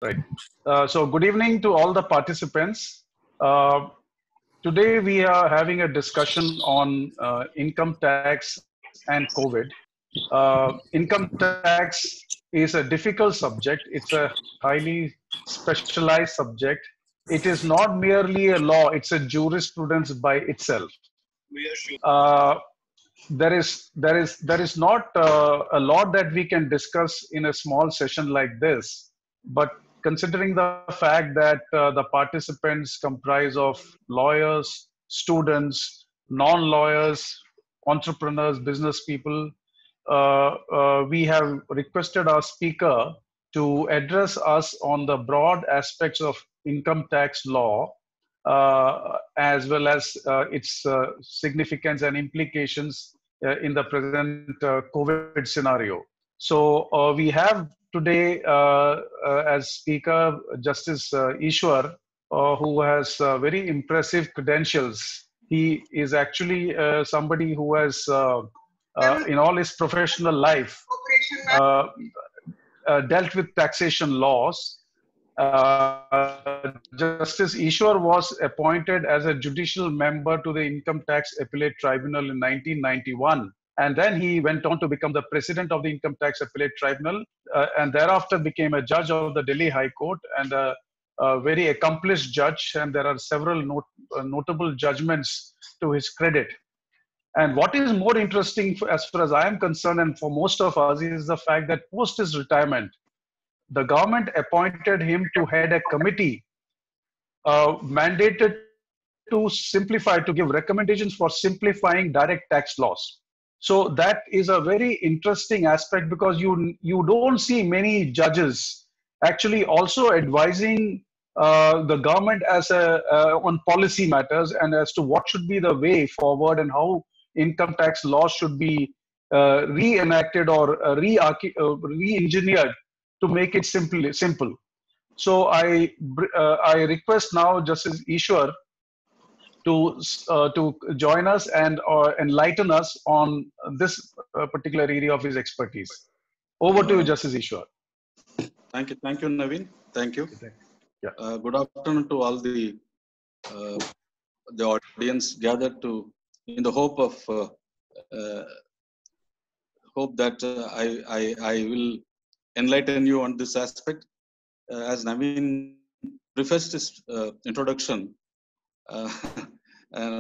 Right. So good evening to all the participants. Uh, Today we are having a discussion on income tax and COVID. Income tax is a difficult subject. It's a highly specialized subject. It is not merely a law, it's a jurisprudence by itself. Uh, there is not a lot that we can discuss in a small session like this, but considering the fact that the participants comprise of lawyers, students, non-lawyers, entrepreneurs, business people, we have requested our speaker to address us on the broad aspects of income tax law, as well as its significance and implications in the present COVID scenario. So we have today as speaker Justice Ishwar, who has very impressive credentials. He is actually somebody who has, in all his professional life, uh, dealt with taxation laws. Justice Ishwar was appointed as a judicial member to the Income Tax Appellate Tribunal in 1991. And then he went on to become the president of the Income Tax Appellate Tribunal, and thereafter became a judge of the Delhi High Court, and a very accomplished judge. And there are several notable judgments to his credit. And what is more interesting, as far as I am concerned, and for most of us, is the fact that post his retirement, the government appointed him to head a committee mandated to simplify, to give recommendations for simplifying direct tax laws. So that is a very interesting aspect, because you don't see many judges actually also advising the government as on policy matters, and as to what should be the way forward, and how income tax laws should be reenacted or re-engineered to make it simple. So I request now Justice Ishwar to join us and enlighten us on this particular area of his expertise. Over to you, Justice Ishwar. Thank you, Naveen. Thank you. Yeah. Good afternoon to all the audience gathered in the hope of that I will enlighten you on this aspect. As Naveen prefaced his introduction,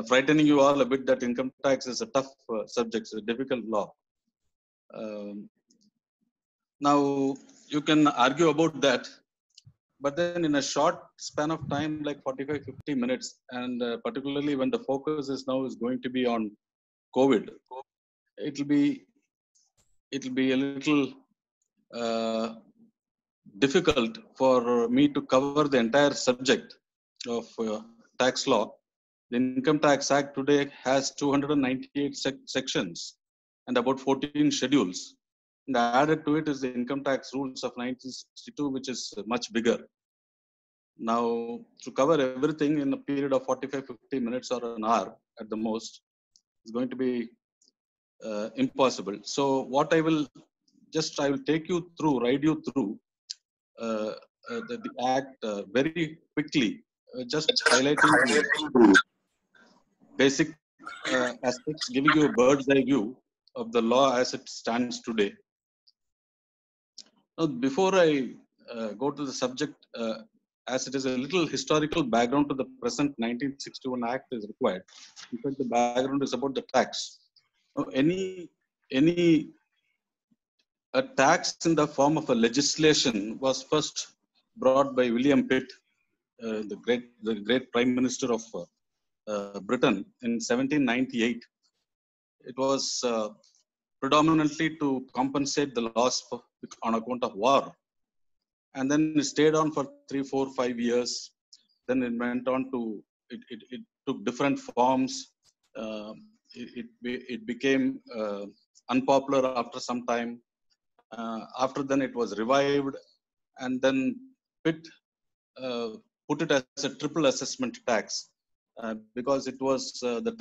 frightening you all a bit that income tax is a tough subject, it's a difficult law. Now, you can argue about that, but then in a short span of time, like 45-50 minutes, and particularly when the focus is going to be on COVID, it'll be a little difficult for me to cover the entire subject of tax law. The Income Tax Act today has 298 sections and about 14 schedules. And added to it is the Income Tax Rules of 1962, which is much bigger. Now, to cover everything in a period of 45-50 minutes or an hour at the most is going to be impossible. So what I will take you through, ride you through the Act very quickly, just highlighting basic aspects, giving you a bird's eye view of the law as it stands today. Now, before I go to the subject, as it is a little historical background to the present 1961 Act is required. In fact, the background is about the tax. Now, a tax in the form of a legislation was first brought by William Pitt, the great Prime Minister of Britain, in 1798. It was predominantly to compensate the loss on account of war. And then it stayed on for 3, 4, 5 years. Then it went on to, it took different forms. It became unpopular after some time. After then it was revived, and then Pitt put it as a triple assessment tax. Because it was the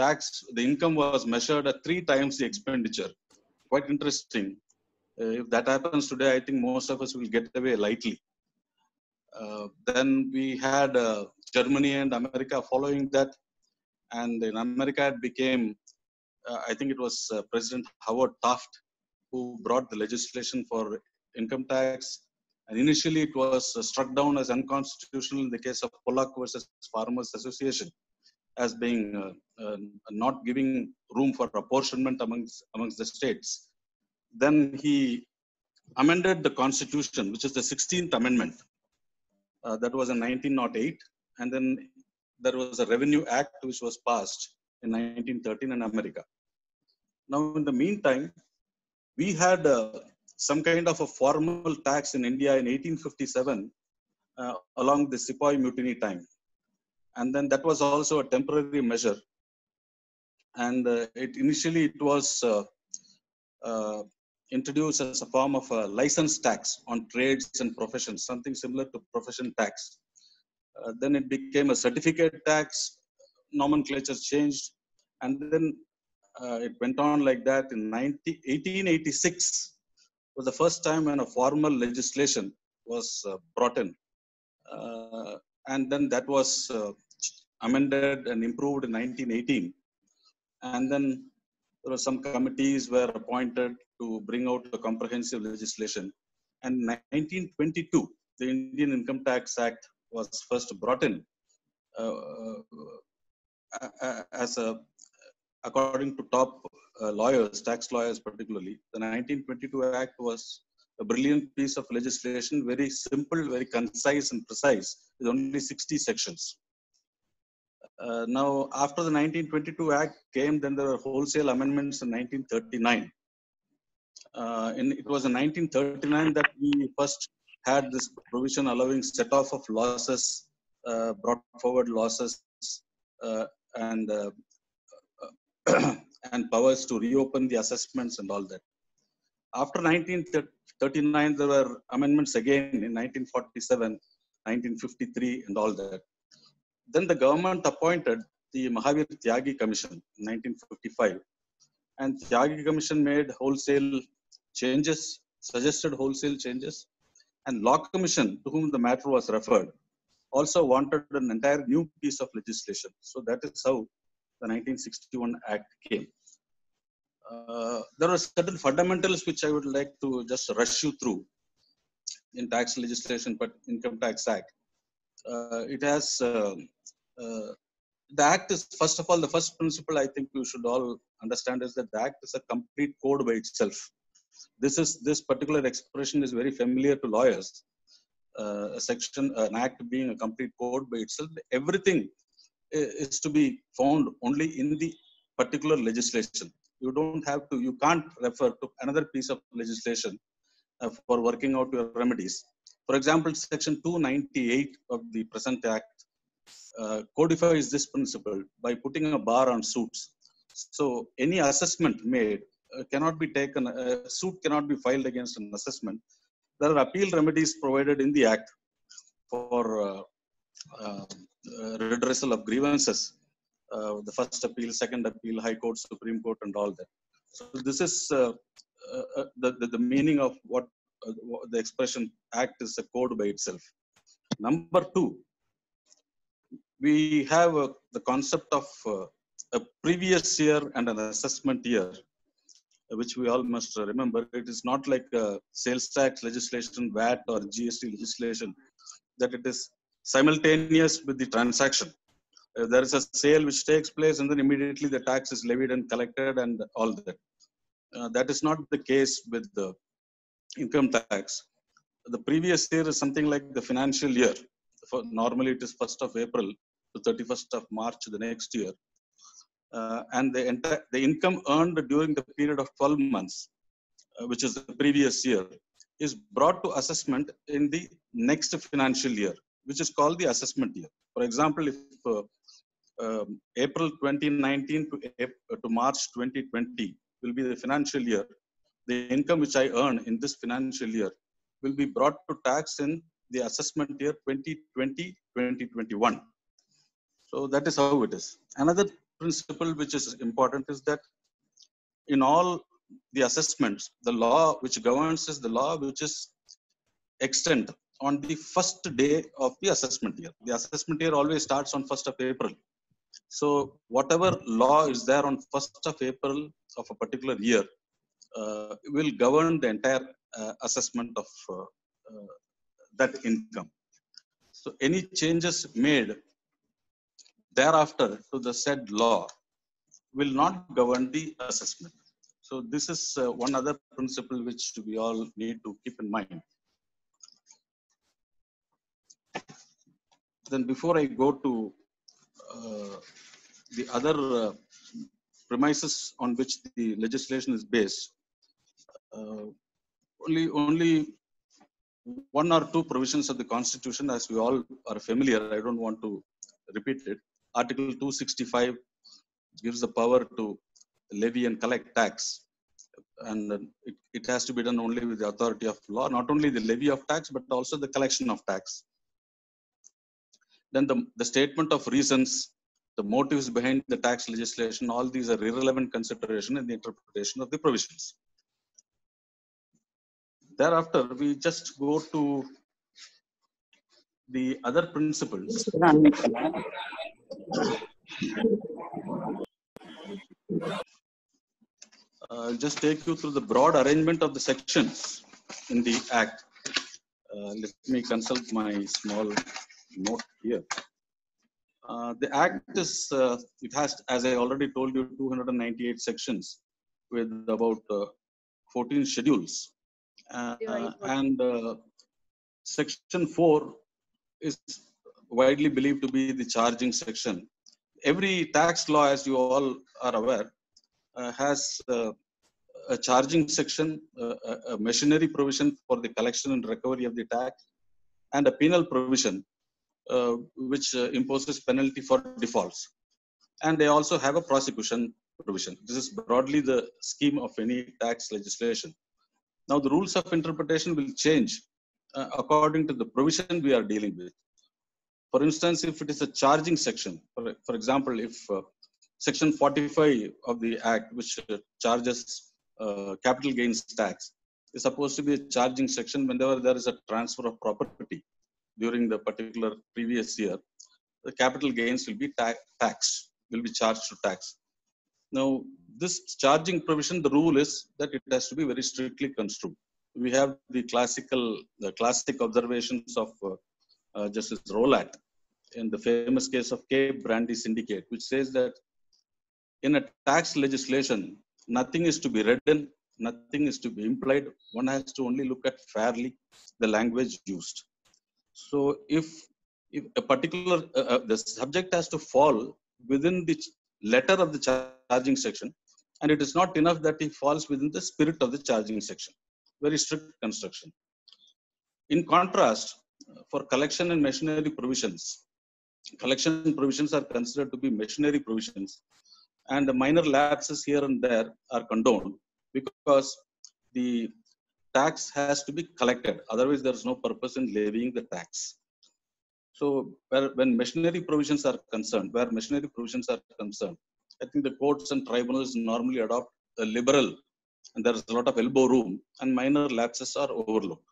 income was measured at 3 times the expenditure. Quite interesting. If that happens today, I think most of us will get away lightly. Then we had Germany and America following that. And in America, it became, I think it was President Howard Taft who brought the legislation for income tax. And initially, it was struck down as unconstitutional in the case of Pollock versus Farmers Association, as being not giving room for apportionment amongst the states. Then he amended the Constitution, which is the 16th Amendment. That was in 1908. And then there was a Revenue Act which was passed in 1913 in America. Now, in the meantime, we had some kind of a formal tax in India in 1857 along the Sepoy Mutiny time. And then that was also a temporary measure. And initially it was introduced as a form of a license tax on trades and professions, something similar to profession tax. Then it became a certificate tax, nomenclature changed, and then it went on like that. In 1886 was the first time when a formal legislation was brought in. And then that was amended and improved in 1918. And then there were some committees were appointed to bring out a comprehensive legislation. And in 1922, the Indian Income Tax Act was first brought in as a, according to top lawyers, tax lawyers particularly. The 1922 Act was a brilliant piece of legislation, very simple, very concise and precise, with only 60 sections. Now, after the 1922 Act came, then there were wholesale amendments in 1939. It was in 1939 that we first had this provision allowing set-off of losses, brought forward losses, and and powers to reopen the assessments and all that. After 1939, there were amendments again in 1947, 1953, and all that. Then the government appointed the Mahavir Tyagi Commission in 1955. And Tyagi Commission made wholesale changes, suggested wholesale changes. And Law Commission, to whom the matter was referred, also wanted an entire new piece of legislation. So that is how the 1961 Act came. There are certain fundamentals which I would like to just rush you through in tax legislation, but Income Tax Act. It has the Act is, first of all, the first principle I think we should all understand is that the Act is a complete code by itself. This particular expression is very familiar to lawyers. An Act being a complete code by itself, everything is to be found only in the particular legislation. You can't refer to another piece of legislation for working out your remedies. For example, Section 298 of the present Act codifies this principle by putting a bar on suits. So any assessment made cannot be taken, a suit cannot be filed against an assessment. There are appeal remedies provided in the Act for redressal of grievances. The first appeal, second appeal, High Court, Supreme Court, and all that. So this is the meaning of what the expression Act is a code by itself. Number two, we have the concept of a previous year and an assessment year, which we all must remember. It is not like sales tax legislation, VAT or GST legislation, that it is simultaneous with the transaction. There is a sale which takes place and then immediately the tax is levied and collected and all that. That is not the case with the income tax. The previous year is something like the financial year. Normally it is 1st of April to 31st of March the next year. And the income earned during the period of 12 months, which is the previous year, is brought to assessment in the next financial year, which is called the assessment year. For example, if April 2019 to March 2020 will be the financial year, the income which I earn in this financial year will be brought to tax in the assessment year 2020-2021. So that is how it is. Another principle which is important is that in all the assessments, the law which governs is the law which is extant on the first day of the assessment year. The assessment year always starts on 1st of April. So whatever law is there on 1st of April of a particular year will govern the entire assessment of that income. So any changes made thereafter to the said law will not govern the assessment. So this is one other principle which we all need to keep in mind. Then before I go to the other premises on which the legislation is based, only one or two provisions of the Constitution, as we all are familiar, I don't want to repeat it. Article 265 gives the power to levy and collect tax, and it has to be done only with the authority of law, not only the levy of tax, but also the collection of tax. Then the statement of reasons, the motives behind the tax legislation, all these are irrelevant consideration in the interpretation of the provisions. Thereafter, we just go to the other principles. I'll just take you through the broad arrangement of the sections in the Act. Let me consult my small note here. The Act is, it has, as I already told you, 298 sections with about 14 schedules. And Section 4 is widely believed to be the charging section. Every tax law, as you all are aware, has a charging section, a machinery provision for the collection and recovery of the tax, and a penal provision which imposes penalty for defaults. And they also have a prosecution provision. This is broadly the scheme of any tax legislation. Now, the rules of interpretation will change according to the provision we are dealing with. For instance, if it is a charging section, for example, if Section 45 of the Act, which charges capital gains tax, is supposed to be a charging section whenever there is a transfer of property during the particular previous year, the capital gains will be taxed, will be charged to tax. Now, this charging provision, the rule is that it has to be very strictly construed. We have the classic observations of Justice Rowlatt in the famous case of Cape Brandy Syndicate, which says that in a tax legislation, nothing is to be read in, nothing is to be implied. One has to only look at fairly the language used. So if a particular, the subject has to fall within the letter of the charging section, and it is not enough that it falls within the spirit of the charging section. Very strict construction. In contrast, for collection and machinery provisions, collection provisions are considered to be machinery provisions, and the minor lapses here and there are condoned because the tax has to be collected. Otherwise, there is no purpose in levying the tax. So when machinery provisions are concerned, I think the courts and tribunals normally adopt a liberal, and there is a lot of elbow room, and minor lapses are overlooked.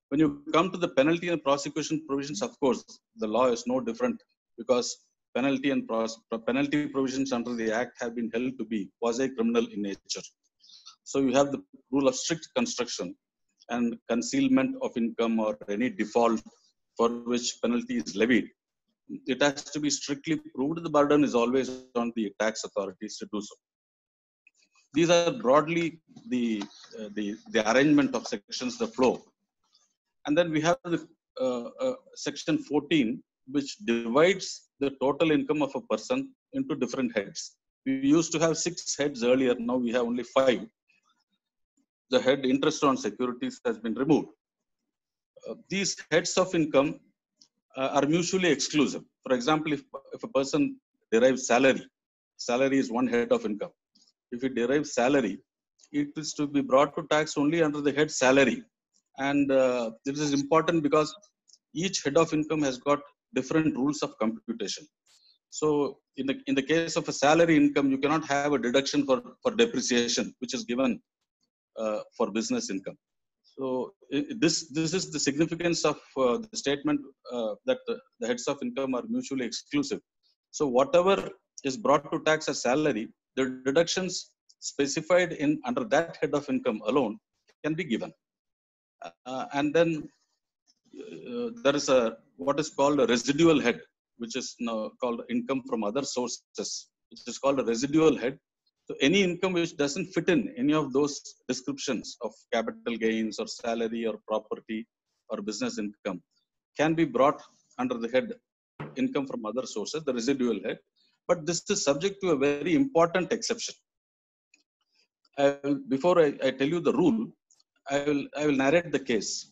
When you come to the penalty and prosecution provisions, of course, the law is no different because penalty and penalty provisions under the Act have been held to be quasi-criminal in nature. So you have the rule of strict construction and concealment of income or any default for which penalty is levied. It has to be strictly proved. The burden is always on the tax authorities to do so. These are broadly the arrangement of sections, the flow. And then we have the section 14, which divides the total income of a person into different heads. We used to have 6 heads earlier. Now we have only 5. The head interest on securities has been removed. These heads of income are mutually exclusive. For example, if a person derives salary is one head of income. If he derives salary, it is to be brought to tax only under the head salary. And this is important because each head of income has got different rules of computation. So in the case of a salary income, you cannot have a deduction for depreciation, which is given for business income. So this is the significance of the statement that the heads of income are mutually exclusive. So whatever is brought to tax as salary, the deductions specified in under that head of income alone can be given. And then there is a what is called a residual head, which is now called income from other sources, which is called a residual head. So any income which doesn't fit in any of those descriptions of capital gains or salary or property or business income can be brought under the head income from other sources, the residual head. But this is subject to a very important exception. Before I tell you the rule, I will narrate the case.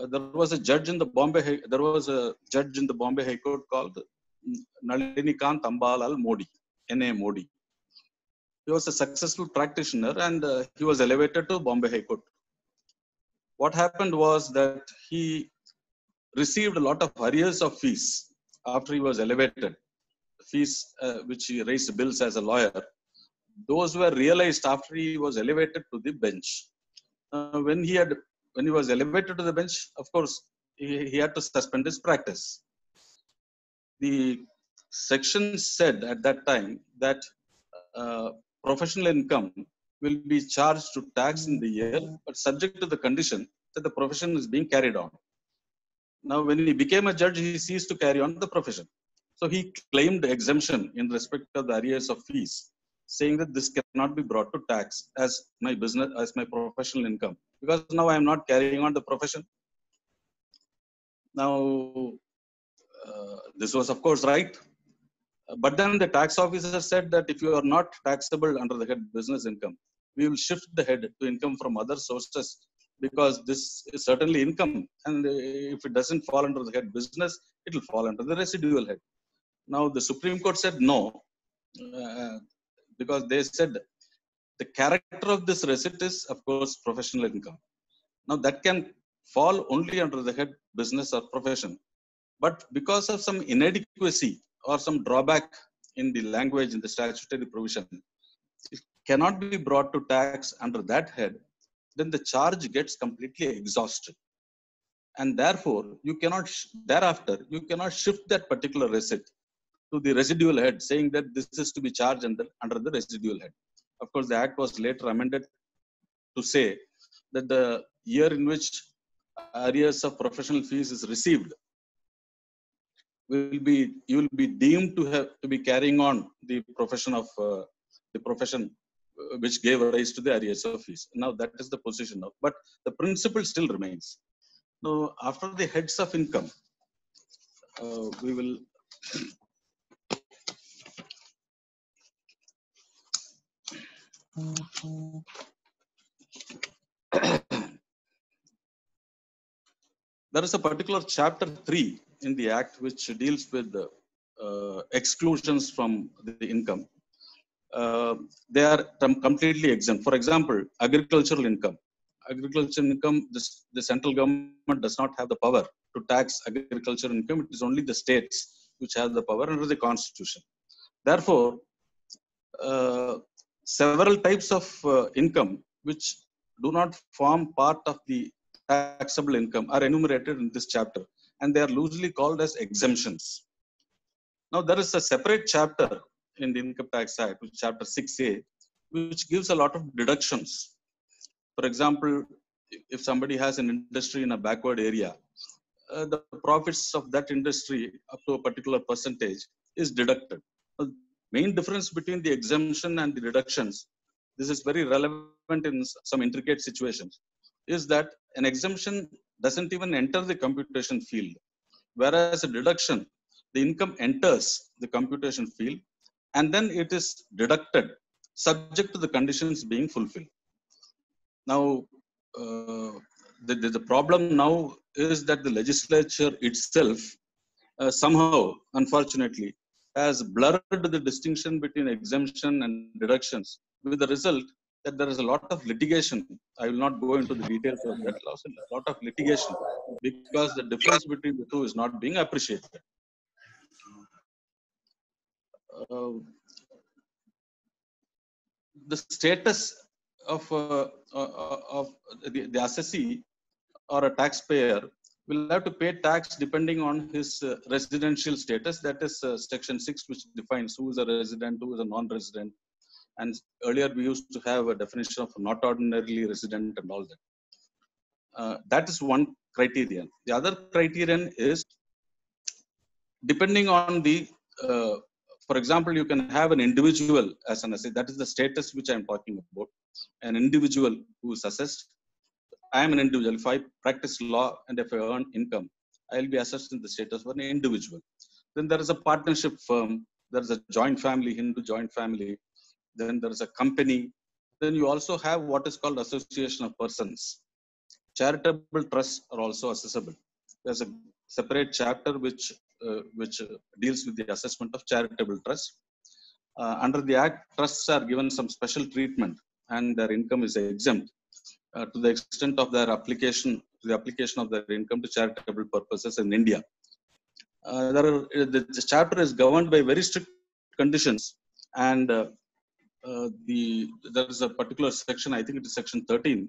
There was a judge in the Bombay High Court called Nalinikant Ambalal Modi, N.A. Modi. He was a successful practitioner and he was elevated to Bombay High Court. What happened was that he received a lot of arrears of fees after he was elevated, fees which he raised bills as a lawyer. Those were realized after he was elevated to the bench. When he was elevated to the bench, of course, he had to suspend his practice. The section said at that time that professional income will be charged to tax in the year, but subject to the condition that the profession is being carried on. Now, when he became a judge, he ceased to carry on the profession. So he claimed exemption in respect of the arrears of fees, saying that this cannot be brought to tax as my business, as my professional income, because now I am not carrying on the profession. Now, this was of course right. But then the tax officer said that if you are not taxable under the head business income, we will shift the head to income from other sources, because this is certainly income. And if it doesn't fall under the head business, it will fall under the residual head. Now the Supreme Court said no, because they said the character of this receipt is, of course, professional income. Now that can fall only under the head business or profession. But because of some inadequacy or some drawback in the language, in the statutory provision, it cannot be brought to tax under that head, then the charge gets completely exhausted. And therefore, you cannot, thereafter, you cannot shift that particular receipt to the residual head, saying that this is to be charged under the residual head. Of course, the act was later amended to say that the year in which arrears of professional fees is received, you will be deemed to be carrying on the profession which gave rise to the arrears of fees. Now that is the position now, but the principle still remains. Now, after the heads of income, we will there is a particular chapter 3 in the act which deals with the exclusions from the income. They are completely exempt. For example, agricultural income. Agricultural income, the central government does not have the power to tax agricultural income. It is only the states which have the power under the constitution. Therefore, several types of income which do not form part of the taxable income are enumerated in this chapter, and they are loosely called as exemptions. Now, there is a separate chapter in the Income Tax Act, which chapter 6A, which gives a lot of deductions. For example, if somebody has an industry in a backward area, the profits of that industry up to a particular percentage is deducted. The main difference between the exemption and the deductions, this is very relevant in some intricate situations, is that an exemption doesn't even enter the computation field, whereas a deduction, the income enters the computation field and then it is deducted subject to the conditions being fulfilled. Now, the problem now is that the legislature itself somehow, unfortunately, has blurred the distinction between exemption and deductions, with the result that there is a lot of litigation. I will not go into the details of that. A lot of litigation because the difference between the two is not being appreciated. The status of the assessee or a taxpayer will have to pay tax depending on his residential status. That is section 6, which defines who is a resident, who is a non-resident. And earlier we used to have a definition of not ordinarily resident and all that. That is one criterion. The other criterion is depending on the, for example, you can have an individual as an assessed. That is the status which I am talking about. An individual who is assessed. I am an individual. If I practice law and if I earn income, I will be assessed in the status of an individual. Then there is a partnership firm. There is a joint family, Hindu joint family. Then there is a company. Then you also have what is called association of persons. Charitable trusts are also assessable. There's a separate chapter which deals with the assessment of charitable trusts. Under the Act, trusts are given some special treatment and their income is exempt to the extent of their application, the application of their income to charitable purposes in India. The chapter is governed by very strict conditions, and there is a particular section, I think it is section 13,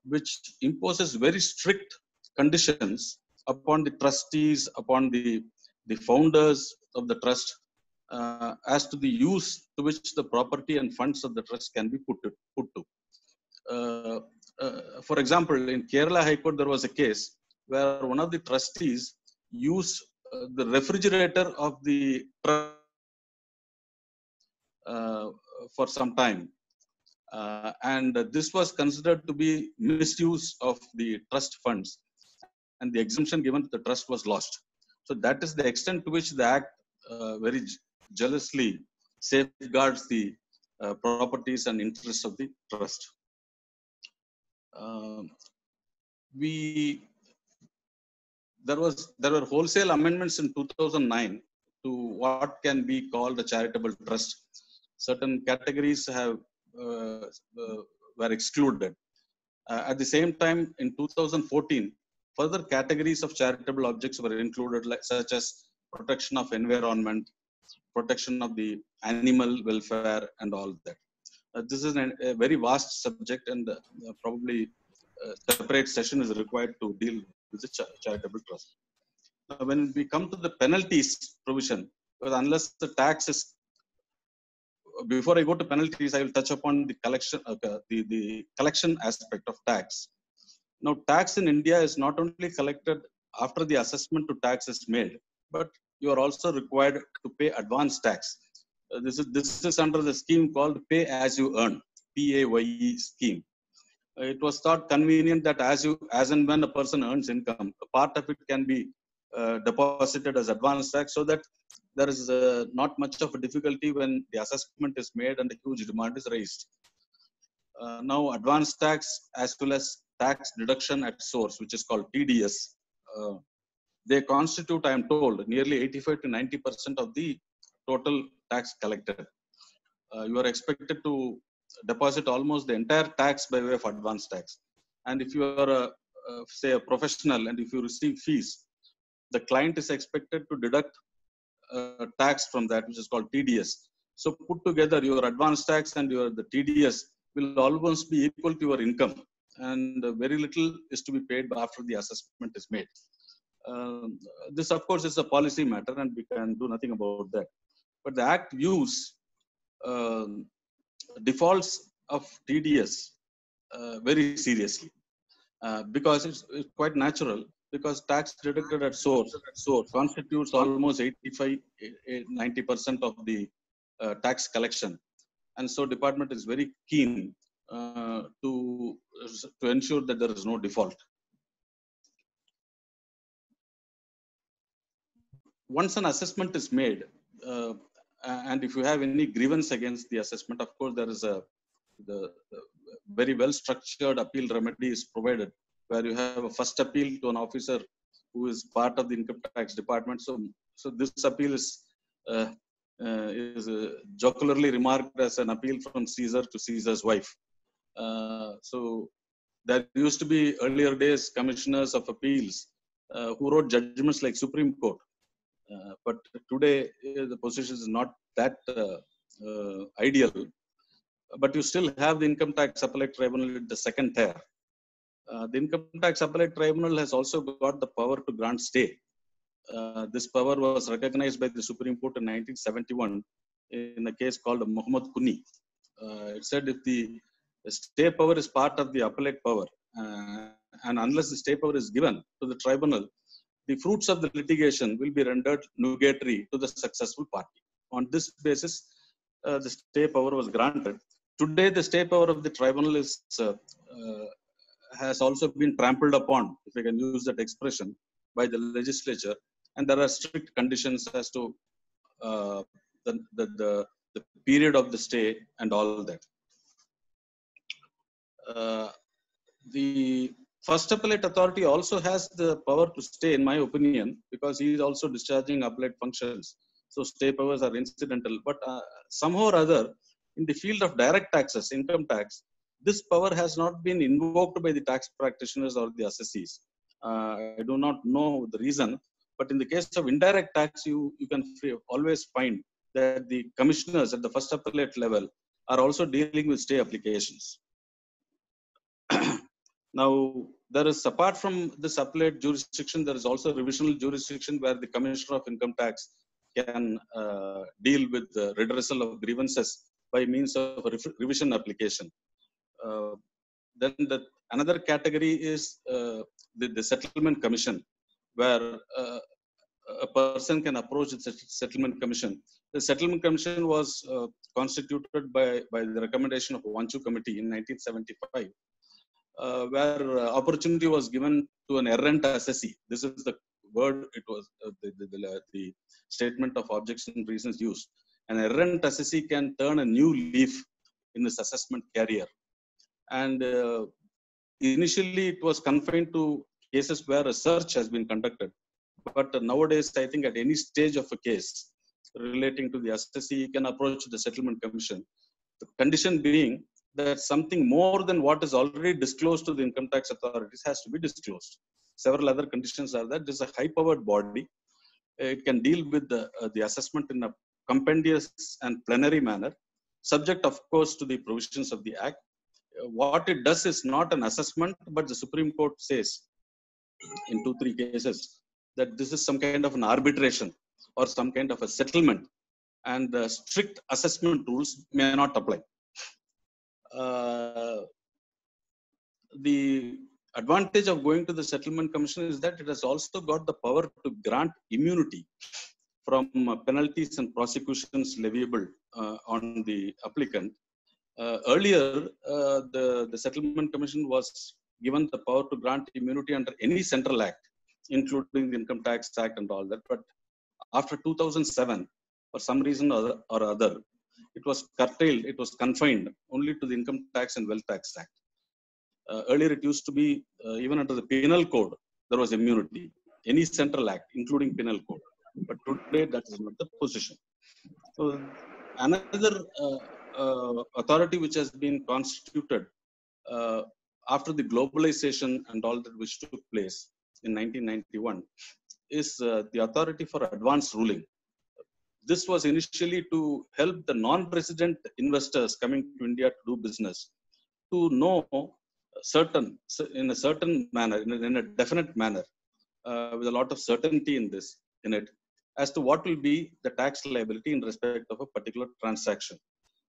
which imposes very strict conditions upon the trustees, upon the founders of the trust, as to the use to which the property and funds of the trust can be put to. For example, in Kerala High Court, there was a case where one of the trustees used the refrigerator of the trust for some time. And this was considered to be misuse of the trust funds, and the exemption given to the trust was lost. So that is the extent to which the Act very jealously safeguards the properties and interests of the trust. There were wholesale amendments in 2009 to what can be called a charitable trust. Certain categories were excluded. At the same time, in 2014, further categories of charitable objects were included, such as protection of environment, protection of the animal welfare, and all that. This is a very vast subject, and probably a separate session is required to deal with the charitable trust. When we come to the penalties provision, because unless the tax is, before I go to penalties, I will touch upon the collection, the collection aspect of tax. Now, tax in India is not only collected after the assessment to tax is made, but you are also required to pay advance tax. This is under the scheme called Pay As You Earn, PAYE scheme. It was thought convenient that as and when a person earns income, a part of it can be deposited as advance tax, so that there is not much of a difficulty when the assessment is made and a huge demand is raised. Now, advance tax as well as tax deduction at source, which is called TDS, they constitute, I am told, nearly 85 to 90% of the total tax collected. You are expected to deposit almost the entire tax by way of advance tax. And if you are, say, a professional, and if you receive fees, the client is expected to deduct tax from that, which is called TDS. So put together, your advance tax and the TDS will almost be equal to your income, and very little is to be paid after the assessment is made. This, of course, is a policy matter, and we can do nothing about that. But the Act views defaults of TDS very seriously, because it's quite natural, because tax deducted at source constitutes almost 85-90% of the tax collection. And so department is very keen to ensure that there is no default. Once an assessment is made, and if you have any grievance against the assessment, of course, there is the very well structured appeal remedy is provided, where you have a first appeal to an officer who is part of the income tax department. So this appeal is jocularly remarked as an appeal from Caesar to Caesar's wife. So there used to be earlier days commissioners of appeals who wrote judgments like Supreme Court. But today the position is not that ideal. But you still have the income tax appellate tribunal at the second tier. The Income Tax Appellate Tribunal has also got the power to grant stay. This power was recognized by the Supreme Court in 1971 in a case called Muhammad Kuni. It said if the stay power is part of the appellate power, and unless the stay power is given to the tribunal, the fruits of the litigation will be rendered nugatory to the successful party. On this basis, the stay power was granted. Today, the stay power of the tribunal has also been trampled upon, if I can use that expression, by the legislature, and there are strict conditions as to uh, the period of the stay and all that. The first appellate authority also has the power to stay, in my opinion, because he is also discharging appellate functions. So stay powers are incidental, but somehow or other, in the field of direct taxes, income tax, this power has not been invoked by the tax practitioners or the assessees. I do not know the reason, but in the case of indirect tax, you can always find that the commissioners at the first appellate level are also dealing with stay applications. Now, there is, apart from this appellate jurisdiction, there is also revisional jurisdiction where the Commissioner of Income Tax can deal with the redressal of grievances by means of a revision application. Then another category is the Settlement Commission, where a person can approach the Settlement Commission. The Settlement Commission was constituted by the recommendation of Vanchu Committee in 1975. Where opportunity was given to an errant assessee. This is the word, it was the statement of objection reasons used. An errant assessee can turn a new leaf in his assessment career. And initially it was confined to cases where a search has been conducted. But nowadays, I think at any stage of a case relating to the assessee, he can approach the Settlement Commission. The condition being that something more than what is already disclosed to the income tax authorities has to be disclosed. Several other conditions are that this is a high-powered body. It can deal with the assessment in a compendious and plenary manner, subject, of course, to the provisions of the Act. What it does is not an assessment, but the Supreme Court says in 2-3 cases that this is some kind of an arbitration or some kind of a settlement, and the strict assessment rules may not apply. The advantage of going to the Settlement Commission is that it has also got the power to grant immunity from penalties and prosecutions leviable on the applicant. Earlier, the Settlement Commission was given the power to grant immunity under any central act, including the Income Tax Act and all that. But after 2007, for some reason or other, it was curtailed, it was confined only to the Income Tax and Wealth Tax Act. Earlier, it used to be even under the Penal Code, there was immunity, any central act, including Penal Code. But today, that is not the position. So, another authority which has been constituted after the globalization and all that which took place in 1991 is the authority for advance ruling. This was initially to help the non-resident investors coming to India to do business to know in a certain manner, in a definite manner, with a lot of certainty in it, as to what will be the tax liability in respect of a particular transaction.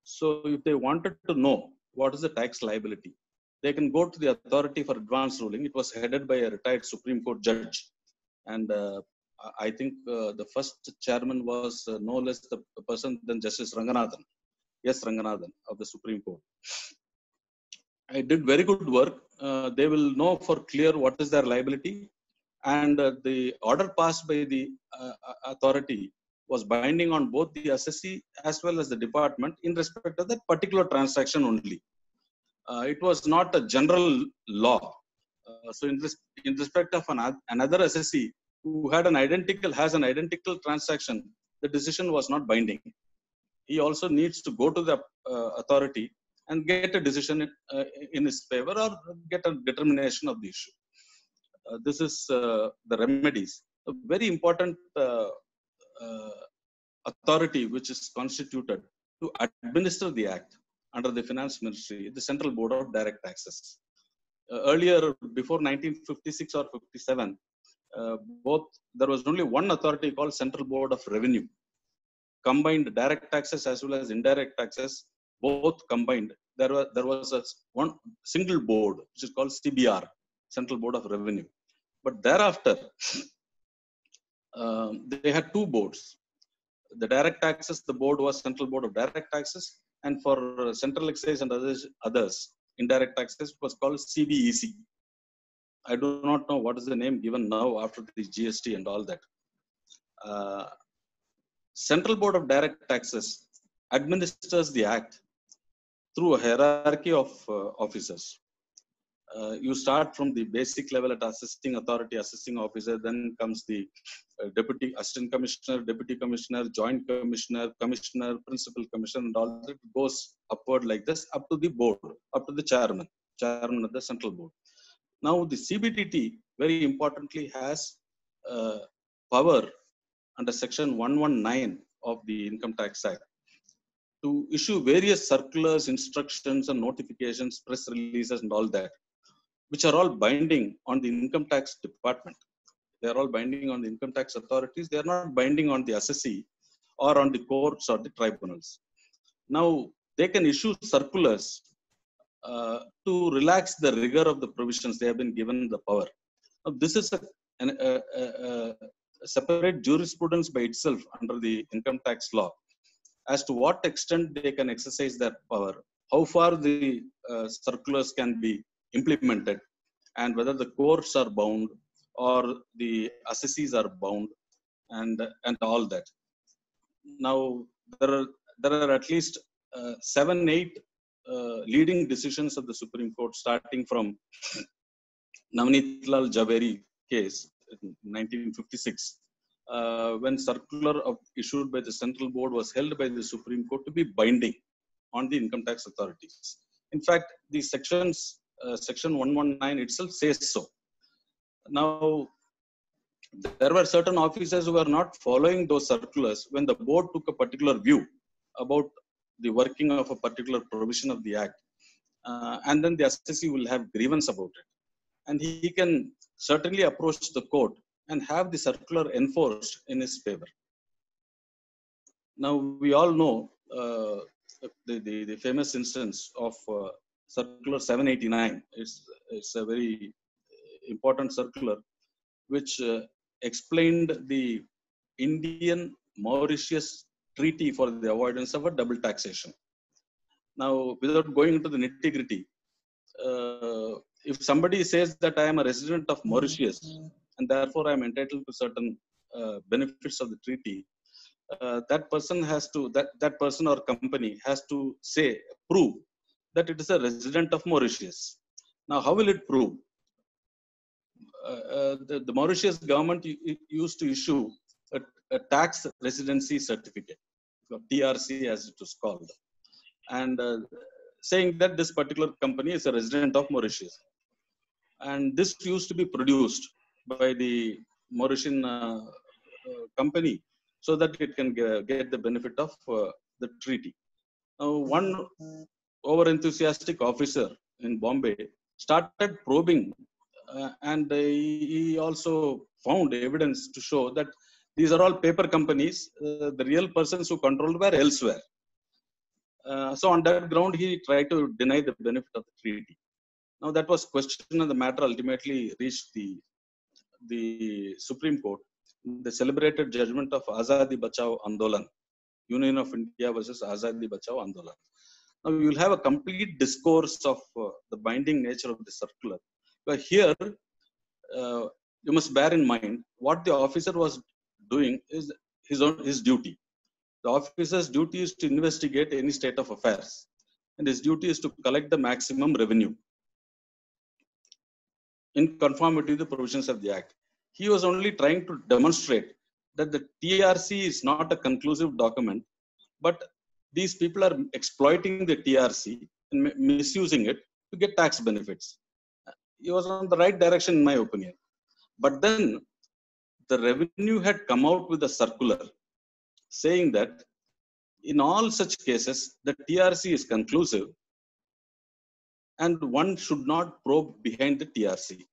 So if they wanted to know what is the tax liability, they can go to the authority for advance ruling. It was headed by a retired Supreme Court judge. And I think the first chairman was no less the person than Justice Ranganathan. Yes, Ranganathan of the Supreme Court. I did very good work. They will know for clear what is their liability. And the order passed by the authority was binding on both the assessee as well as the department in respect of that particular transaction only. It was not a general law. So in respect of another assessee who has an identical transaction, the decision was not binding. He also needs to go to the authority and get a decision in his favor or get a determination of the issue. This is the remedies. A very important authority which is constituted to administer the act under the Finance Ministry, the Central Board of Direct Taxes. earlier, before 1956 or 57, there was only one authority called Central Board of Revenue, combined direct taxes as well as indirect taxes, both combined. There was a one single board which is called CBR, Central Board of Revenue. But thereafter, they had two boards. The direct taxes, the board was Central Board of Direct Taxes, and for central excise and others indirect taxes was called CBEC. I do not know what is the name given now after the GST and all that. Central Board of Direct Taxes administers the act through a hierarchy of officers. You start from the basic level at assisting authority, assisting officer, then comes the deputy assistant commissioner, deputy commissioner, joint commissioner, commissioner, principal commissioner, and all that goes upward like this up to the board, up to the chairman of the central board. Now the CBDT very importantly has power under section 119 of the Income Tax Act to issue various circulars, instructions and notifications, press releases and all that, which are all binding on the income tax department. They are all binding on the income tax authorities. They are not binding on the assessee or on the courts or the tribunals. Now, they can issue circulars to relax the rigor of the provisions. They have been given the power. Now, this is a separate jurisprudence by itself under the income tax law as to what extent they can exercise that power, how far the circulars can be implemented, and whether the courts are bound or the assessees are bound, and all that. Now there are at least 7-8 leading decisions of the Supreme Court, starting from Navneet Lal Jhaveri case in 1956, when circular issued by the Central Board was held by the Supreme Court to be binding on the income tax authorities. In fact, the section 119 itself says so. Now, there were certain officers who were not following those circulars when the board took a particular view about the working of a particular provision of the act, and then the assessee will have grievance about it, and he can certainly approach the court and have the circular enforced in his favor. Now, we all know the famous instance of Circular 789. It's a very important circular which explained the Indian-Mauritius Treaty for the avoidance of a double taxation. Now, without going into the nitty-gritty, if somebody says that I am a resident of Mauritius and therefore I am entitled to certain benefits of the treaty, that person or company has to prove that it is a resident of Mauritius. Now, how will it prove? The Mauritius government used to issue a tax residency certificate, TRC as it was called, and saying that this particular company is a resident of Mauritius. And this used to be produced by the Mauritian company so that it can get the benefit of the treaty. Now, one over-enthusiastic officer in Bombay started probing, and he also found evidence to show that these are all paper companies. The real persons who controlled were elsewhere. So on that ground, he tried to deny the benefit of the treaty. Now, that was questioned, and the matter ultimately reached the Supreme Court, the celebrated judgment of Azadi Bachao Andolan, Union of India versus Azadi Bachao Andolan. Now, you will have a complete discourse of the binding nature of the circular. But here, you must bear in mind what the officer was doing is his duty. The officer's duty is to investigate any state of affairs, and his duty is to collect the maximum revenue in conformity with the provisions of the Act. He was only trying to demonstrate that the TRC is not a conclusive document, but these people are exploiting the TRC and misusing it to get tax benefits. He was on the right direction, in my opinion. But then the revenue had come out with a circular saying that in all such cases, the TRC is conclusive and one should not probe behind the TRC.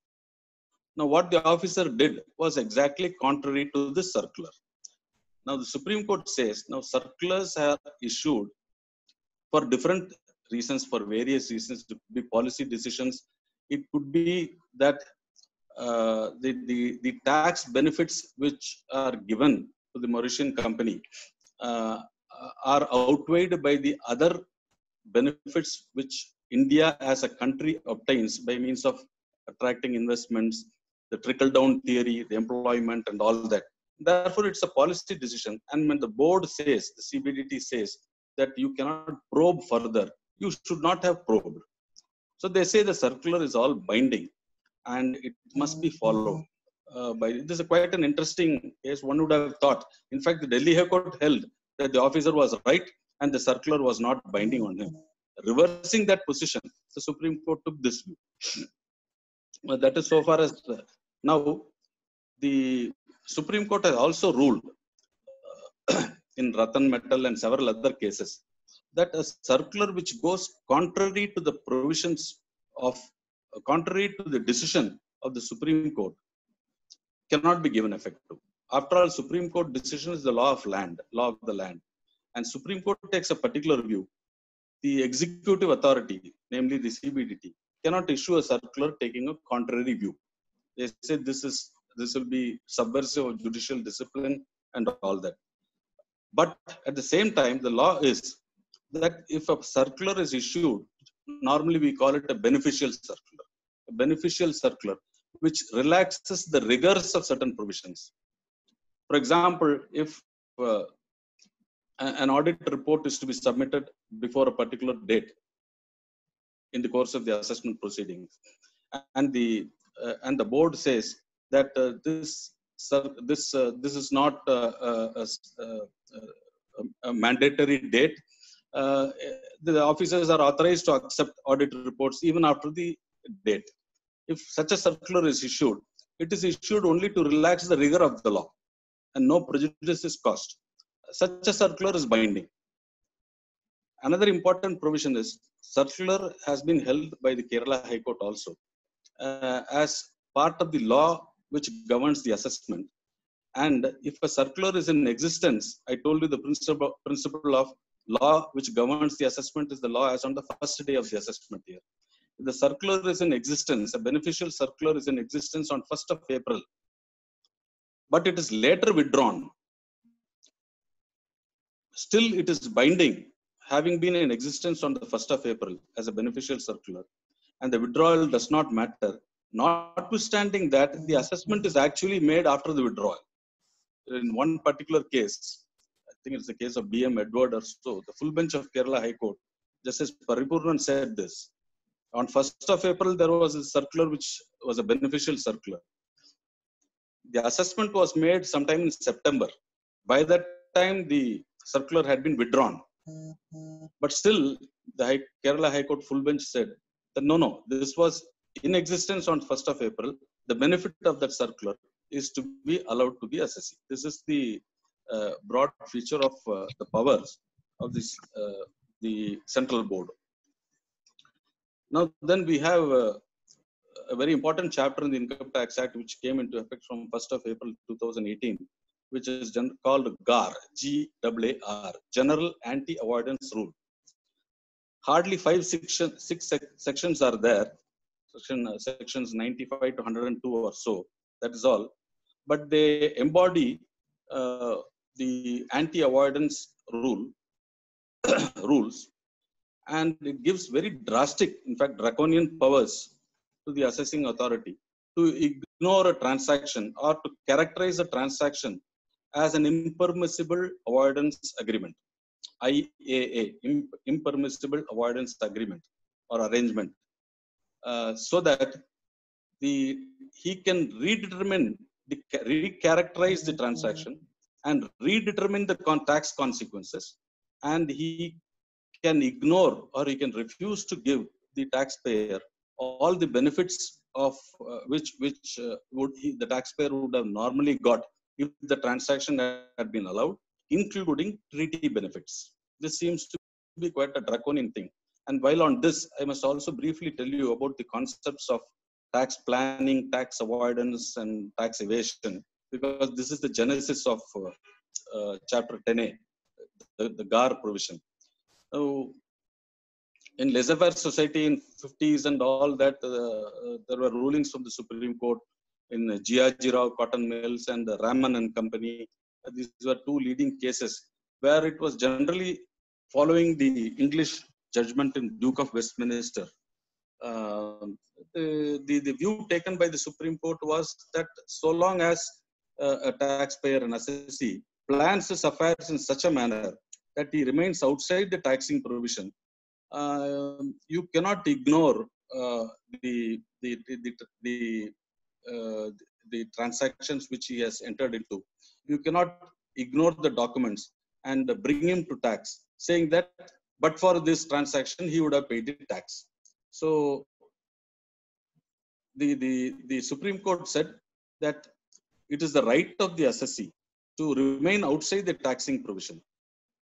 Now, what the officer did was exactly contrary to this circular. Now, the Supreme Court says now circulars are issued for different reasons, for various reasons. It could be policy decisions. It could be that the tax benefits which are given to the Mauritian company uh, are outweighed by the other benefits which India as a country obtains by means of attracting investments, the trickle down theory, the employment, and all that. Therefore, it's a policy decision. And when the board says, the CBDT says that you cannot probe further, you should not have probed. So they say the circular is all binding and it must be followed. This is quite an interesting case. One would have thought. In fact, the Delhi High Court held that the officer was right and the circular was not binding on him. Reversing that position, the Supreme Court took this view. That is so far as now. The Supreme Court has also ruled in Ratan Metal and several other cases that a circular which goes contrary to the provisions of, contrary to the decision of the Supreme Court cannot be given effect to. After all, Supreme Court decision is the law of land, law of the land. And Supreme Court takes a particular view. The executive authority, namely the CBDT, cannot issue a circular taking a contrary view. They say this will be subversive of judicial discipline and all that. But at the same time, the law is that if a circular is issued, normally we call it a beneficial circular. A beneficial circular which relaxes the rigors of certain provisions. For example, if an audit report is to be submitted before a particular date in the course of the assessment proceedings, and the board says that this is not a mandatory date, the officers are authorized to accept audit reports even after the date. If such a circular is issued, it is issued only to relax the rigor of the law and no prejudice is caused. Such a circular is binding. Another important provision is circular has been held by the Kerala High Court also as part of the law which governs the assessment. And if a circular is in existence, I told you the principle of law which governs the assessment is the law as on the first day of the assessment year. If the circular is in existence, a beneficial circular is in existence on 1st of April, but it is later withdrawn. Still, it is binding, having been in existence on the 1st of April as a beneficial circular, and the withdrawal does not matter, notwithstanding that the assessment is actually made after the withdrawal. In one particular case, I think it's the case of B.M. Edward or so, the full bench of Kerala High Court, Justice Paripurnan said this. On 1st of April, there was a circular which was a beneficial circular. The assessment was made sometime in September. By that time, the circular had been withdrawn. But still, the Kerala High Court full bench said that no, this was in existence on 1st of April. The benefit of that circular is to be allowed to be assessed. This is the broad feature of the powers of this the central board. Now, then we have a very important chapter in the Income Tax Act which came into effect from 1st of April 2018, which is called GAR, G-A-R, General Anti-Avoidance Rule. Hardly 6 sections are there, sections 95 to 102 or so, that is all. But they embody the anti-avoidance rules, and it gives very drastic, in fact, draconian powers to the assessing authority to ignore a transaction or to characterize a transaction as an impermissible avoidance agreement, IAA, impermissible avoidance agreement or arrangement, so that he can recharacterize the transaction and redetermine the tax consequences, and he can ignore or he can refuse to give the taxpayer all the benefits of which the taxpayer would have normally got if the transaction had been allowed, including treaty benefits. This seems to be quite a draconian thing. And while on this, I must also briefly tell you about the concepts of tax planning, tax avoidance, and tax evasion, because this is the genesis of Chapter 10A, the GAR provision. Now, in laissez-faire society in 50s and all that, there were rulings from the Supreme Court in Jiaji Rao Cotton Mills and Raman and Company. These were two leading cases where it was generally following the English judgment in Duke of Westminster. The view taken by the Supreme Court was that so long as a taxpayer, an assessee, plans his affairs in such a manner that he remains outside the taxing provision, you cannot ignore the the the, the, the transactions which he has entered into. You cannot ignore the documents and bring him to tax, saying that but for this transaction he would have paid the tax. So the Supreme Court said that it is the right of the assessee to remain outside the taxing provision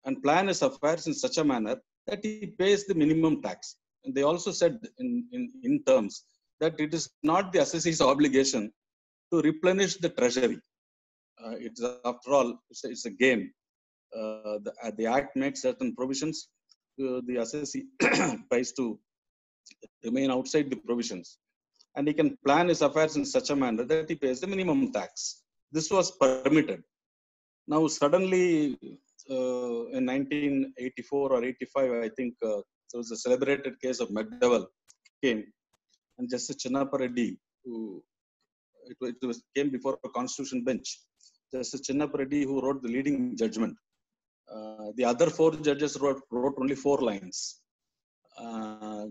and plan his affairs in such a manner that he pays the minimum tax. And they also said in terms that it is not the assessee's obligation to replenish the treasury. It's after all, it's a game. The Act makes certain provisions. The assessee tries to remain outside the provisions, and he can plan his affairs in such a manner that he pays the minimum tax. This was permitted. Now suddenly, in 1984 or 85, I think there was a celebrated case of McDowell came, and Justice Chinnappa Reddy, who came before a constitution bench. Justice Chinnappa Reddy, who wrote the leading judgment. The other four judges wrote only 4 lines.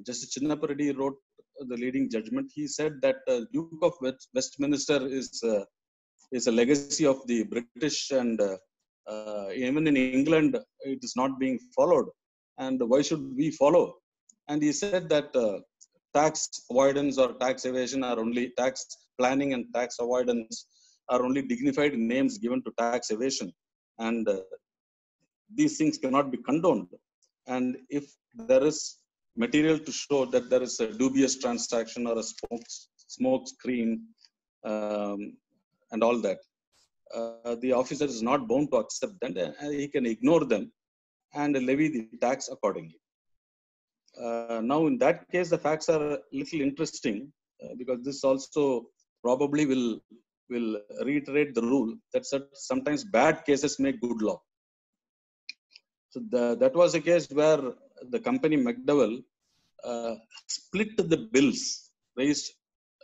Justice Chinnappa Reddy wrote the leading judgment. He said that Duke of Westminster is a legacy of the British, and even in England it is not being followed. And why should we follow? And he said that tax avoidance or tax evasion are only tax planning and tax avoidance are only dignified names given to tax evasion, and these things cannot be condoned. And if there is material to show that there is a dubious transaction or a smoke screen and all that, the officer is not bound to accept them, and he can ignore them and levy the tax accordingly. Now, in that case, the facts are a little interesting because this also probably will reiterate the rule that sometimes bad cases make good law. So that was a case where the company McDowell split the bills raised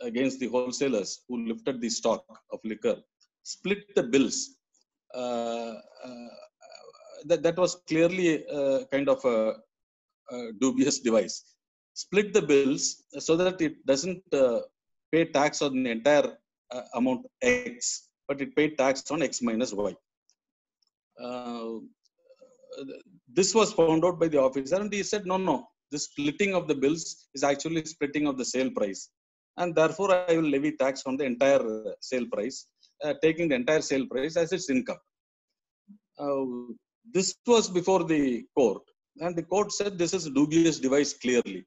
against the wholesalers who lifted the stock of liquor. Split the bills. That was clearly kind of a dubious device. Split the bills so that it doesn't pay tax on the entire amount X, but it paid tax on X minus Y. This was found out by the officer, and he said, no, the splitting of the bills is actually splitting of the sale price, and therefore I will levy tax on the entire sale price, taking the entire sale price as its income. This was before the court, and the court said this is a dubious device clearly.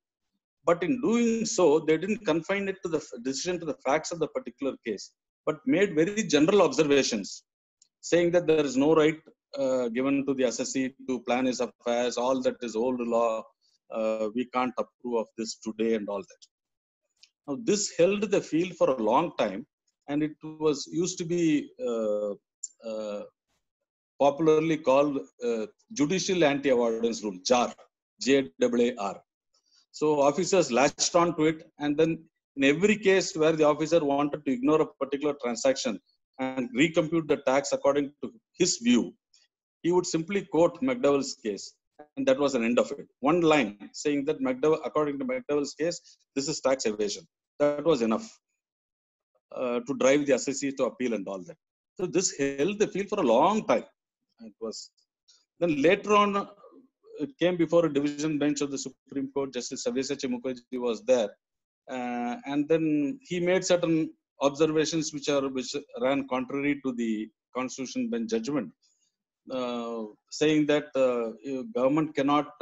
But in doing so, they didn't confine it to the decision to the facts of the particular case, but made very general observations, saying that there is no right given to the assessee to plan his affairs. All that is old law. We can't approve of this today and all that. Now, this held the field for a long time, and it was used to be popularly called Judicial Anti-Avoidance Rule, JAR, JAAR. So officers latched on to it, and then in every case where the officer wanted to ignore a particular transaction and recompute the tax according to his view, he would simply quote McDowell's case, and that was an end of it. One line saying that according to McDowell's case, this is tax evasion. That was enough to drive the assessee to appeal and all that. So this held the field for a long time. It was then later on. It came before a division bench of the Supreme Court. Justice Sabyasachi Mukherjee was there, and then he made certain observations which ran contrary to the Constitution bench judgment, saying that government cannot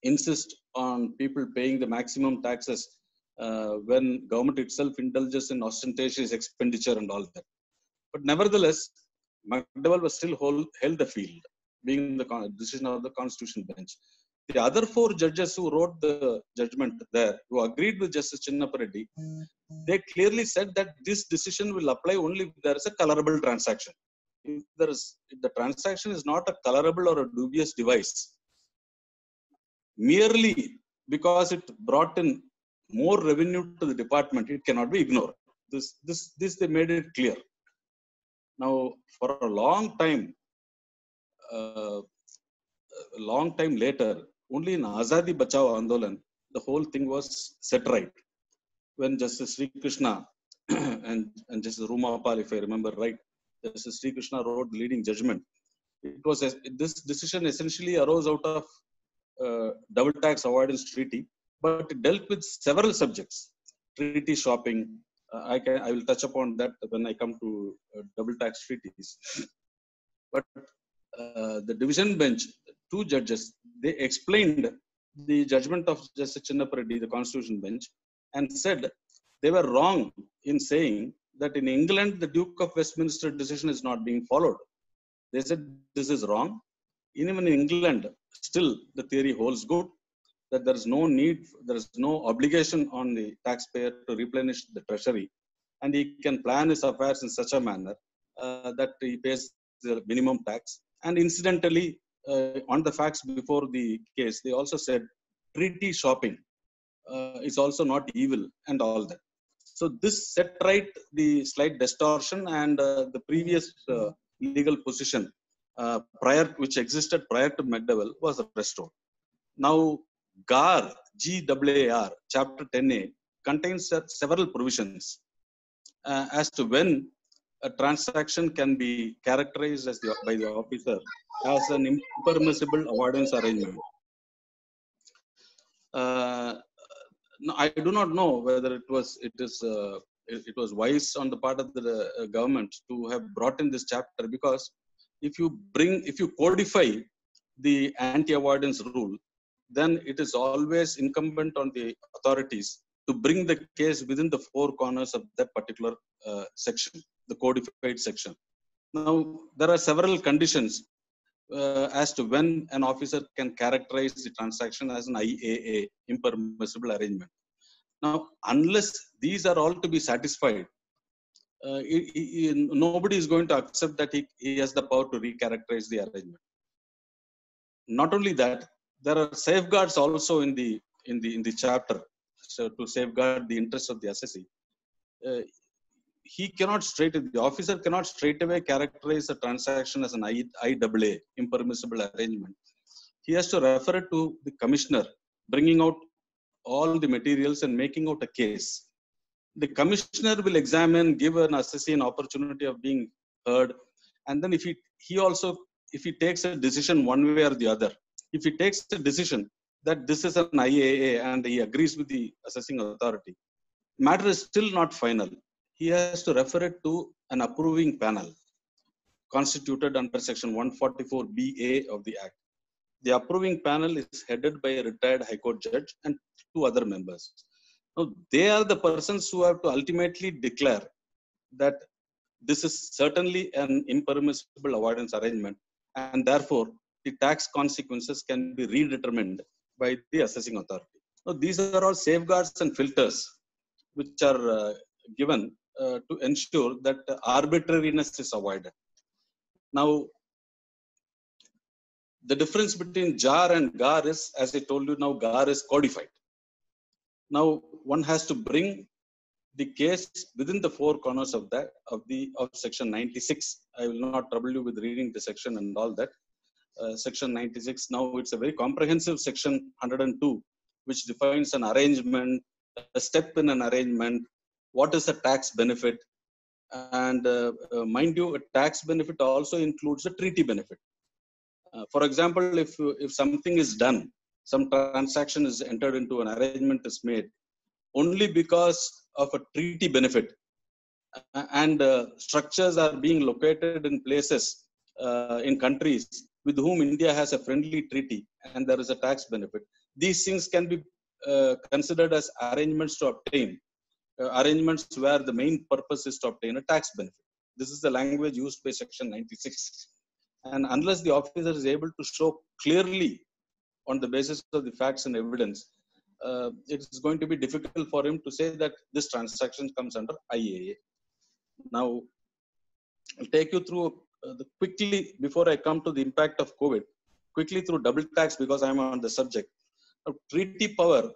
insist on people paying the maximum taxes when government itself indulges in ostentatious expenditure and all that. But nevertheless, McDowell was still held the field, being the decision of the Constitution bench. The other four judges who wrote the judgment there, who agreed with Justice Chinnappa Reddy, they clearly said that this decision will apply only if there is a colorable transaction. If the transaction is not a colorable or a dubious device, merely because it brought in more revenue to the department, it cannot be ignored. This they made it clear. Now, for a long time later, only in Azadi Bachao Andolan, the whole thing was set right. When Justice Sri Krishna and Justice Rumapal, if I remember right, Justice Sri Krishna wrote the leading judgment. This decision essentially arose out of double tax avoidance treaty, but it dealt with several subjects. Treaty shopping. I will touch upon that when I come to double tax treaties. But the division bench, two judges, they explained the judgment of Justice Chinnappa Reddy, the Constitution bench, and said they were wrong in saying that in England, the Duke of Westminster decision is not being followed. They said this is wrong. Even in England, still the theory holds good that there is no obligation on the taxpayer to replenish the treasury, and he can plan his affairs in such a manner that he pays the minimum tax. And incidentally, on the facts before the case, they also said treaty shopping is also not evil and all that. So this set right the slight distortion, and the previous legal position which existed prior to McDowell was restored. Now, GAR, G-A-R, Chapter 10A, contains several provisions as to when a transaction can be characterized by the officer as an impermissible avoidance arrangement. No, I do not know whether it was wise on the part of the government to have brought in this chapter, because if you codify the anti-avoidance rule, then it is always incumbent on the authorities to bring the case within the four corners of that particular section, the codified section. Now, there are several conditions as to when an officer can characterize the transaction as an IAA, impermissible arrangement. Now, unless these are all to be satisfied, nobody is going to accept that he has the power to recharacterize the arrangement. Not only that, there are safeguards also in the chapter, so to safeguard the interests of the assessee. The officer cannot straight away characterize a transaction as an IAA, impermissible arrangement. He has to refer it to the commissioner, bringing out all the materials and making out a case. The commissioner will examine, give an assessee an opportunity of being heard, and then if he takes a decision one way or the other, if he takes a decision that this is an IAA and he agrees with the assessing authority, matter is still not final. He has to refer it to an approving panel constituted under section 144BA of the Act. The approving panel is headed by a retired High Court judge and two other members. Now, they are the persons who have to ultimately declare that this is certainly an impermissible avoidance arrangement, and therefore the tax consequences can be redetermined by the assessing authority. Now, these are all safeguards and filters which are given to ensure that arbitrariness is avoided. Now, the difference between JAR and GAR is, as I told you, now GAR is codified. Now, one has to bring the case within the four corners of section 96. I will not trouble you with reading the section and all that. Section 96, now it's a very comprehensive section 102, which defines an arrangement, a step in an arrangement, what is a tax benefit, and mind you, a tax benefit also includes a treaty benefit. For example, if something is done, some transaction is entered into, an arrangement is made, only because of a treaty benefit, and structures are being located in places, in countries with whom India has a friendly treaty, and there is a tax benefit, these things can be considered as arrangements to obtain, arrangements where the main purpose is to obtain a tax benefit. This is the language used by section 96. And unless the officer is able to show clearly on the basis of the facts and evidence, it is going to be difficult for him to say that this transaction comes under IAA. Now, I'll take you through quickly, before I come to the impact of COVID, quickly through double tax because I'm on the subject. Now, treaty power,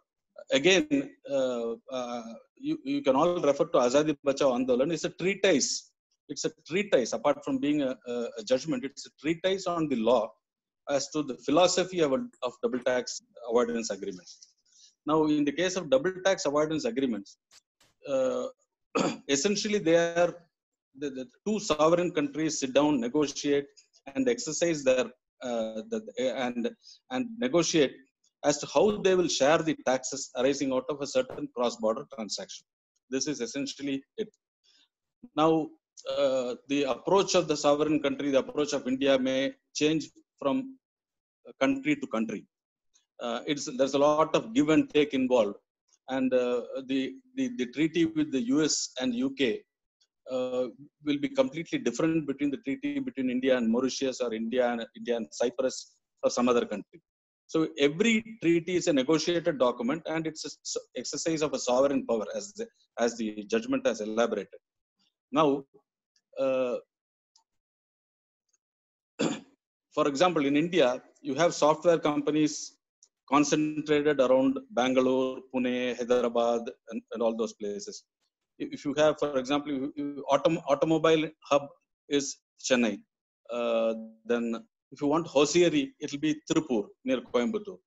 again, you can all refer to Azadi Bachao Andolan. It's a treatise. It's a treatise, apart from being a judgment, it's a treatise on the law as to the philosophy of double tax avoidance agreements. Now, in the case of double tax avoidance agreements, essentially they are the two sovereign countries sit down, negotiate, and exercise their and negotiate as to how they will share the taxes arising out of a certain cross-border transaction. This is essentially it. Now, the approach of the sovereign country, the approach of India may change from country to country. There's a lot of give and take involved, and the treaty with the US and UK will be completely different between the treaty between India and Mauritius, or India and Cyprus, or some other country. So every treaty is a negotiated document, and it's an exercise of a sovereign power, as the judgment has elaborated. Now, for example, in India, you have software companies concentrated around Bangalore, Pune, Hyderabad, and all those places. If you have, for example, automobile hub is Chennai. Then if you want hosiery, it will be Tirupur near Coimbatore.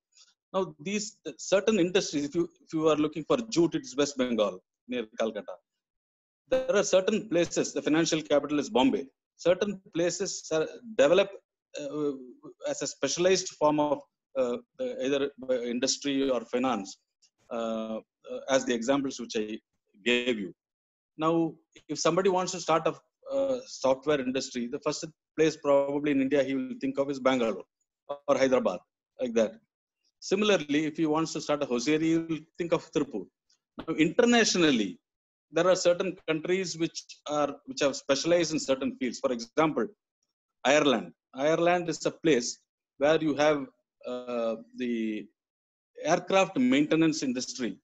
Now, these certain industries, if you are looking for jute, it's West Bengal near Calcutta. There are certain places, the financial capital is Bombay. Certain places are developed as a specialized form of either industry or finance, as the examples which I gave you. Now, if somebody wants to start a software industry, the first place probably in India he will think of is Bangalore or Hyderabad, like that. Similarly, if he wants to start a hosiery, he will think of Tirupur. Now, internationally, there are certain countries which have specialized in certain fields. For example, Ireland. Ireland is a place where you have the aircraft maintenance industry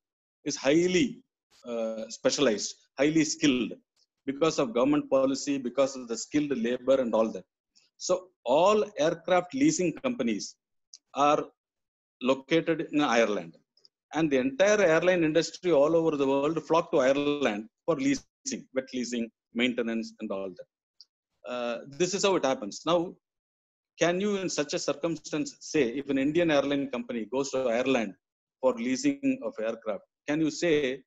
is highly specialized, highly skilled, because of government policy, because of the skilled labor and all that. So all aircraft leasing companies are located in Ireland, and the entire airline industry all over the world flock to Ireland for leasing, wet leasing, maintenance, and all that. This is how it happens. Now, can you, in such a circumstance, say if an Indian airline company goes to Ireland for leasing of aircraft, can you say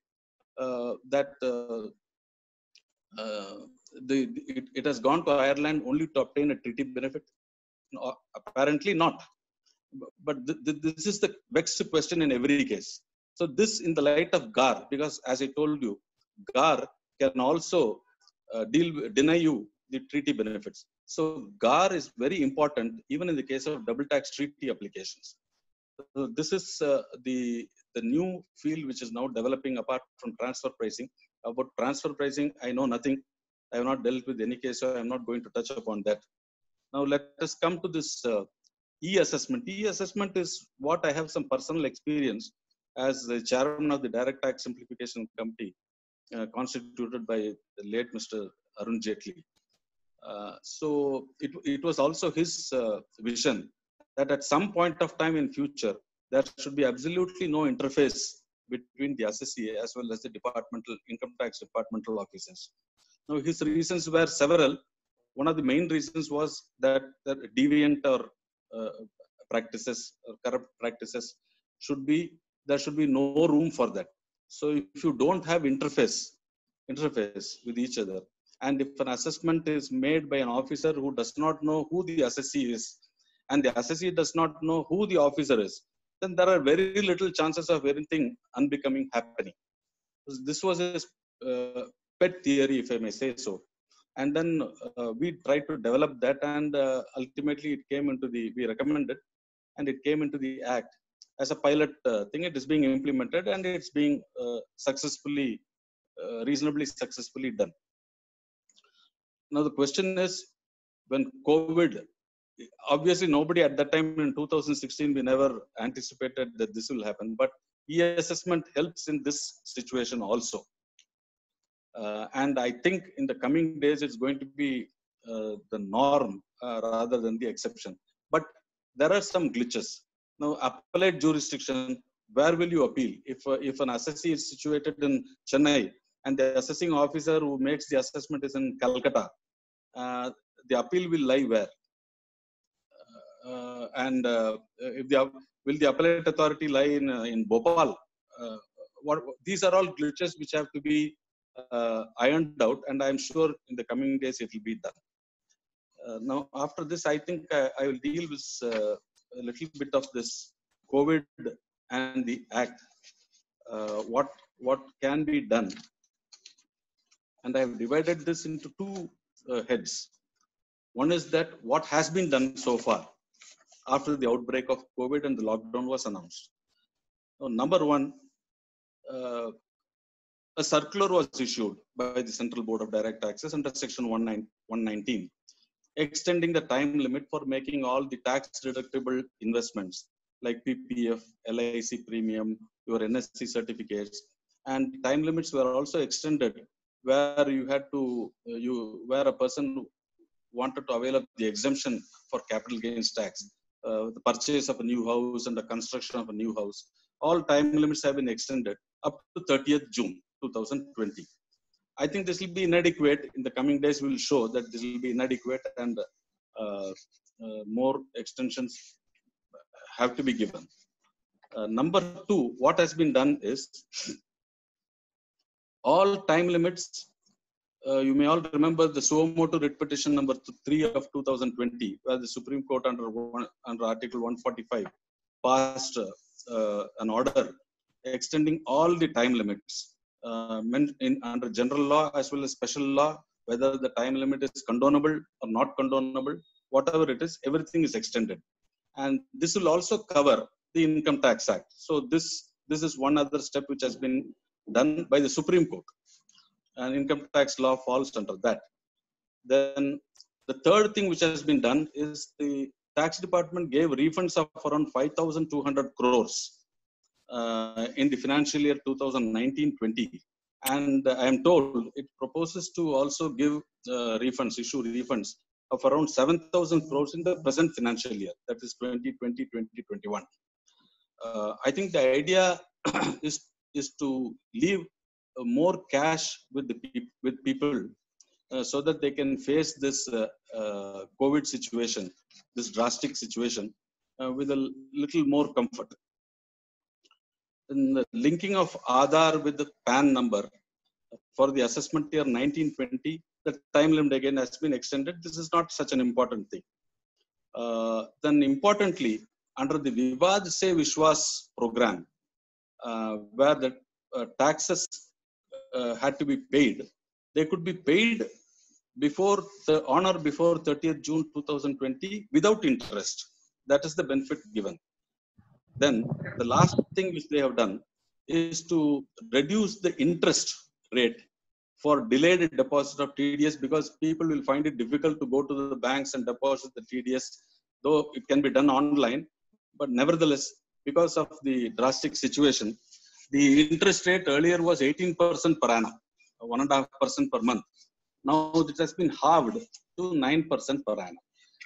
that it has gone to Ireland only to obtain a treaty benefit? No, apparently not. But this is the vexed question in every case. So this, in the light of GAR, because as I told you, GAR can also deny you the treaty benefits. So GAR is very important even in the case of double tax treaty applications. So this is the new field which is now developing apart from transfer pricing. About transfer pricing, I know nothing. I have not dealt with any case, so I am not going to touch upon that. Now let us come to this e-assessment. E-assessment is what I have some personal experience as the chairman of the Direct Tax Simplification Committee constituted by the late Mr. Arun Jaitley. So it was also his vision that at some point of time in future, there should be absolutely no interface between the assessee as well as the income tax departmental officers. Now, his reasons were several. One of the main reasons was that deviant or practices or corrupt practices there should be no room for that. So if you don't have interface with each other, and if an assessment is made by an officer who does not know who the assessee is, and the assessee does not know who the officer is, then there are very little chances of anything unbecoming happening. This was a pet theory, if I may say so. And then we tried to develop that, and ultimately it came into we recommended, and it came into the act. as a pilot thing. It is being implemented and it's being successfully, reasonably successfully done. Now the question is, when COVID, obviously nobody at that time in 2016, we never anticipated that this will happen, but e-assessment helps in this situation also. And I think in the coming days, it's going to be the norm rather than the exception. But there are some glitches. Now, appellate jurisdiction, where will you appeal? If an assessee is situated in Chennai and the assessing officer who makes the assessment is in Calcutta, the appeal will lie where? Will the appellate authority lie in Bhopal? These are all glitches which have to be ironed out, and I'm sure in the coming days it will be done. Now, after this, I think I will deal with a little bit of this COVID and the Act. What can be done? And I have divided this into two heads. One is that what has been done so far after the outbreak of COVID and the lockdown was announced. So, number one, a circular was issued by the Central Board of Direct Taxes under Section 119, extending the time limit for making all the tax deductible investments like PPF, LIC premium, your NSC certificates, and time limits were also extended where you had to, where a person wanted to avail of the exemption for capital gains tax, the purchase of a new house and the construction of a new house. All time limits have been extended up to 30th June 2020. I think this will be inadequate. In the coming days, we will show that this will be inadequate and more extensions have to be given. Number two, what has been done is all time limits. You may all remember the suo motu writ petition number 3 of 2020, where the Supreme Court under Article 145 passed an order extending all the time limits under general law as well as special law, whether the time limit is condonable or not condonable, whatever it is, everything is extended. And this will also cover the Income Tax Act. So this is one other step which has been done by the Supreme Court. And income tax law falls under that. Then the third thing which has been done is the tax department gave refunds of around 5,200 crores in the financial year 2019-20. And I am told it proposes to also give issue refunds of around 7,000 crores in the present financial year, that is 2020-2021. I think the idea is to leave more cash with people so that they can face this COVID situation, this drastic situation, with a little more comfort. And the linking of Aadhaar with the PAN number for the assessment year 1920, the time limit again has been extended. This is not such an important thing. Then importantly, under the Vivad Se Vishwas program, where the taxes had to be paid, they could be paid before 30th June 2020 without interest. That is the benefit given. Then the last thing which they have done is to reduce the interest rate for delayed deposit of TDS, because people will find it difficult to go to the banks and deposit the TDS, though it can be done online. But nevertheless, because of the drastic situation, the interest rate earlier was 18% per annum, 1.5% per month. Now it has been halved to 9% per annum.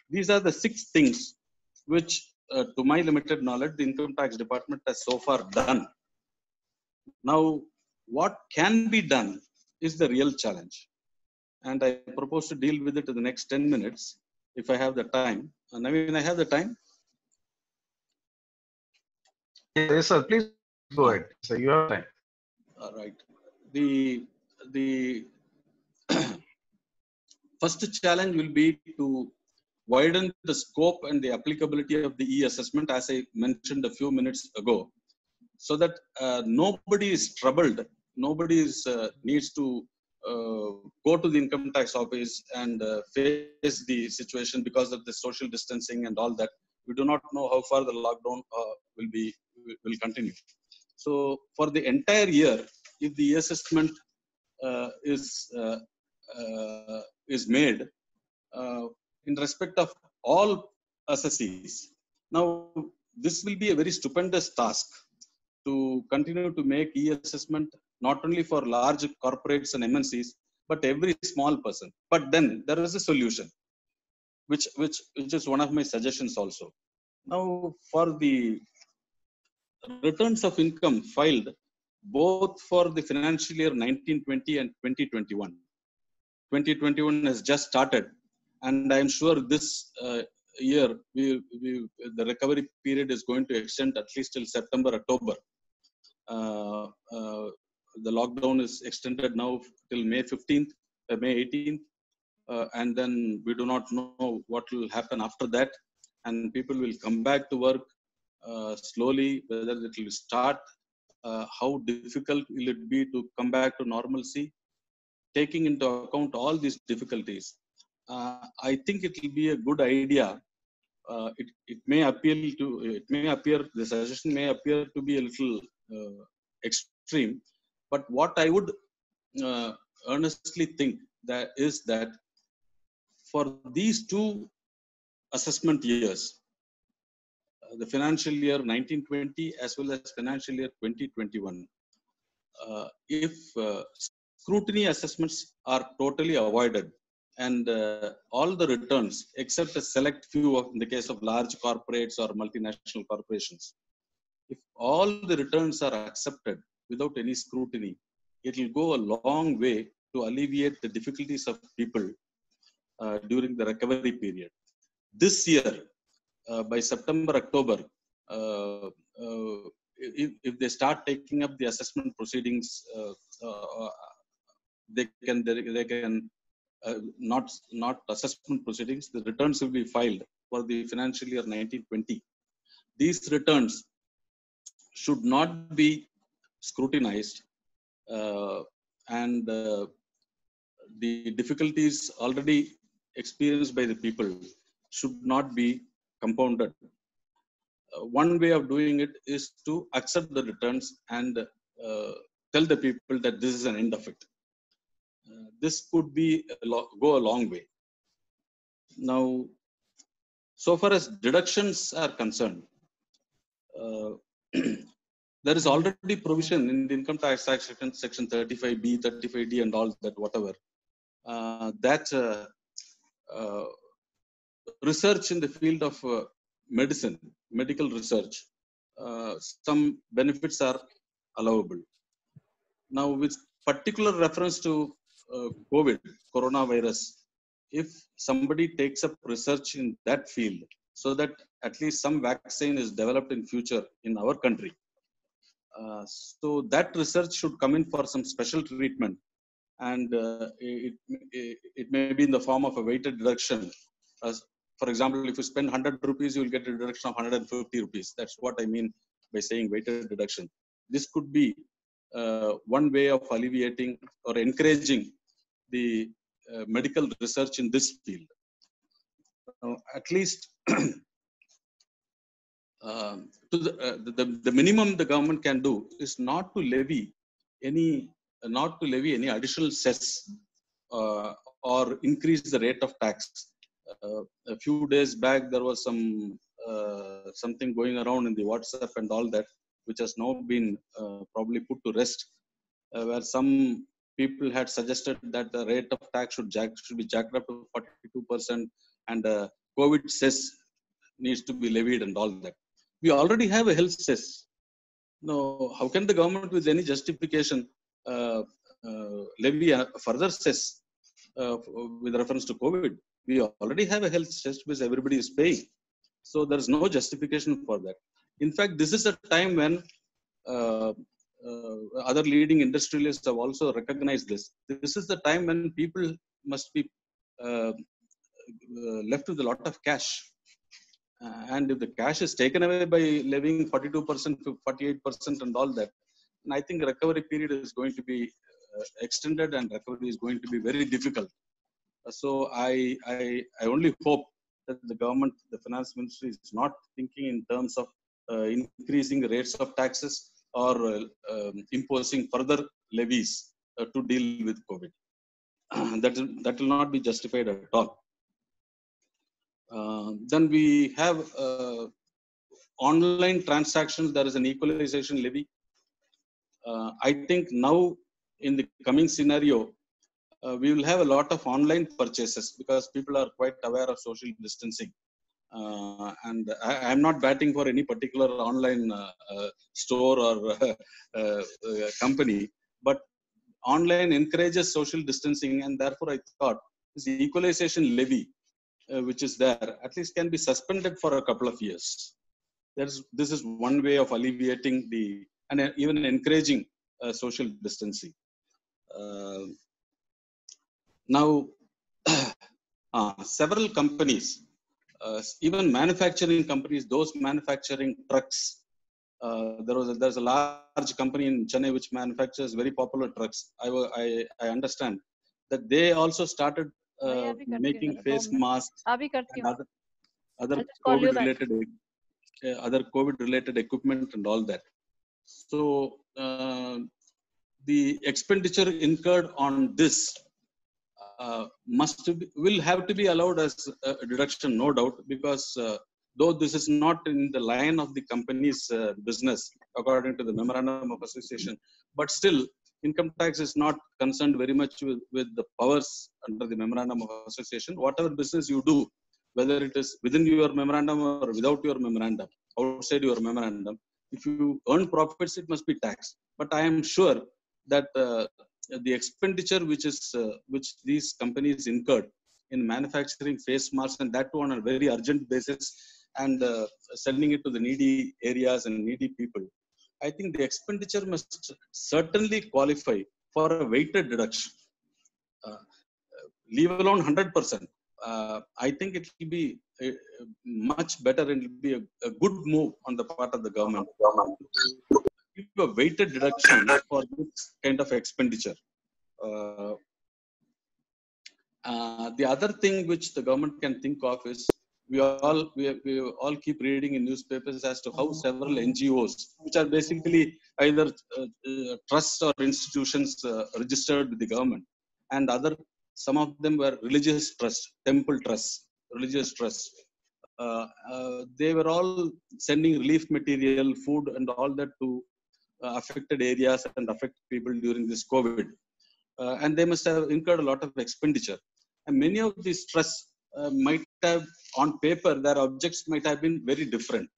These are the 6 things which, to my limited knowledge, the Income Tax Department has so far done. Now, what can be done is the real challenge. And I propose to deal with it in the next 10 minutes, if I have the time. And I mean, I have the time. Yes, sir. Please go ahead. So you have time. All right. The first challenge will be to widen the scope and the applicability of the e-assessment, as I mentioned a few minutes ago, so that nobody is troubled, nobody needs to go to the income tax office and face the situation because of the social distancing and all that. We do not know how far the lockdown will will continue. So for the entire year, if the assessment uh, is uh, is made in respect of all assessees. Now, this will be a very stupendous task to continue to make e-assessment not only for large corporates and MNCs, but every small person. But then there is a solution, which is one of my suggestions also. Now, for the returns of income filed both for the financial year 1920 and 2021. 2021 has just started, and I am sure this year the recovery period is going to extend at least till September, October. Uh, uh, the lockdown is extended now till May 15th, May 18th, and then we do not know what will happen after that. And people will come back to work slowly, whether it will start, how difficult will it be to come back to normalcy, taking into account all these difficulties. I think it will be a good idea. It may appear, the suggestion may appear to be a little extreme, but what I would uh, earnestly think that is that for these two assessment years, the financial year 1920 as well as financial year 2021, if scrutiny assessments are totally avoided and all the returns except a select few of, in the case of large corporates or multinational corporations, if all the returns are accepted without any scrutiny, it will go a long way to alleviate the difficulties of people during the recovery period. This year, by September, October, uh, if they start taking up the assessment proceedings, they can not assessment proceedings. The returns will be filed for the financial year 1920. These returns should not be scrutinized, and the difficulties already experienced by the people should not be compounded. One way of doing it is to accept the returns and tell the people that this is an end of it. This could be go a long way. Now, so far as deductions are concerned, uh, there is already provision in the Income Tax Act section 35B, 35D, and all that, whatever, that research in the field of medicine, medical research, some benefits are allowable. Now, with particular reference to COVID, coronavirus, if somebody takes up research in that field so that at least some vaccine is developed in future in our country, so that research should come in for some special treatment, and it may be in the form of a weighted deduction. For example, if you spend 100 rupees, you will get a deduction of 150 rupees. That's what I mean by saying weighted deduction. This could be one way of alleviating or encouraging the medical research in this field. At least the minimum the government can do is not to levy any additional cess or increase the rate of tax. A few days back, there was something going around in the WhatsApp and all that, which has now been probably put to rest, where some people had suggested that the rate of tax should be jacked up to 42%, and COVID cess needs to be levied and all that. We already have a health cess. Now, how can the government, with any justification, levy a further cess with reference to COVID? We already have a health cess which everybody is paying. So there is no justification for that. In fact, this is a time when other leading industrialists have also recognized this. This is the time when people must be left with a lot of cash. And if the cash is taken away by levying 42% to 48% and all that, and I think the recovery period is going to be extended, and recovery is going to be very difficult. So I only hope that the government, the finance ministry, is not thinking in terms of increasing rates of taxes or imposing further levies to deal with COVID. That will not be justified at all. Then we have online transactions. There is an equalization levy. I think now in the coming scenario, we will have a lot of online purchases because people are quite aware of social distancing. And I am not batting for any particular online store or company, but online encourages social distancing, and therefore I thought this equalization levy, which is there, at least can be suspended for a couple of years. This is one way of alleviating and even encouraging social distancing. Now, several companies, even manufacturing companies, those manufacturing trucks. There's a large company in Chennai which manufactures very popular trucks. I understand that they also started making face masks and other COVID related equipment and all that. So the expenditure incurred on this will have to be allowed as a deduction, no doubt, because though this is not in the line of the company's business according to the memorandum of association, but still income tax is not concerned very much with the powers under the memorandum of association. Whatever business you do, whether it is within your memorandum or without your memorandum, outside your memorandum, if you earn profits, it must be taxed. But I am sure that the expenditure which these companies incurred in manufacturing face masks, and that too on a very urgent basis, and sending it to the needy areas and needy people, I think the expenditure must certainly qualify for a weighted deduction. Leave alone 100%. I think it will be much better, and it will be a good move on the part of the government to give a weighted deduction for this kind of expenditure. The other thing which the government can think of is we all keep reading in newspapers as to how several NGOs, which are basically either trusts or institutions registered with the government, and some of them were religious trusts, temple trusts, religious trusts. They were all sending relief material, food, and all that to affected areas and affected people during this COVID. And they must have incurred a lot of expenditure. And many of these trusts might have, on paper, their objects might have been very different.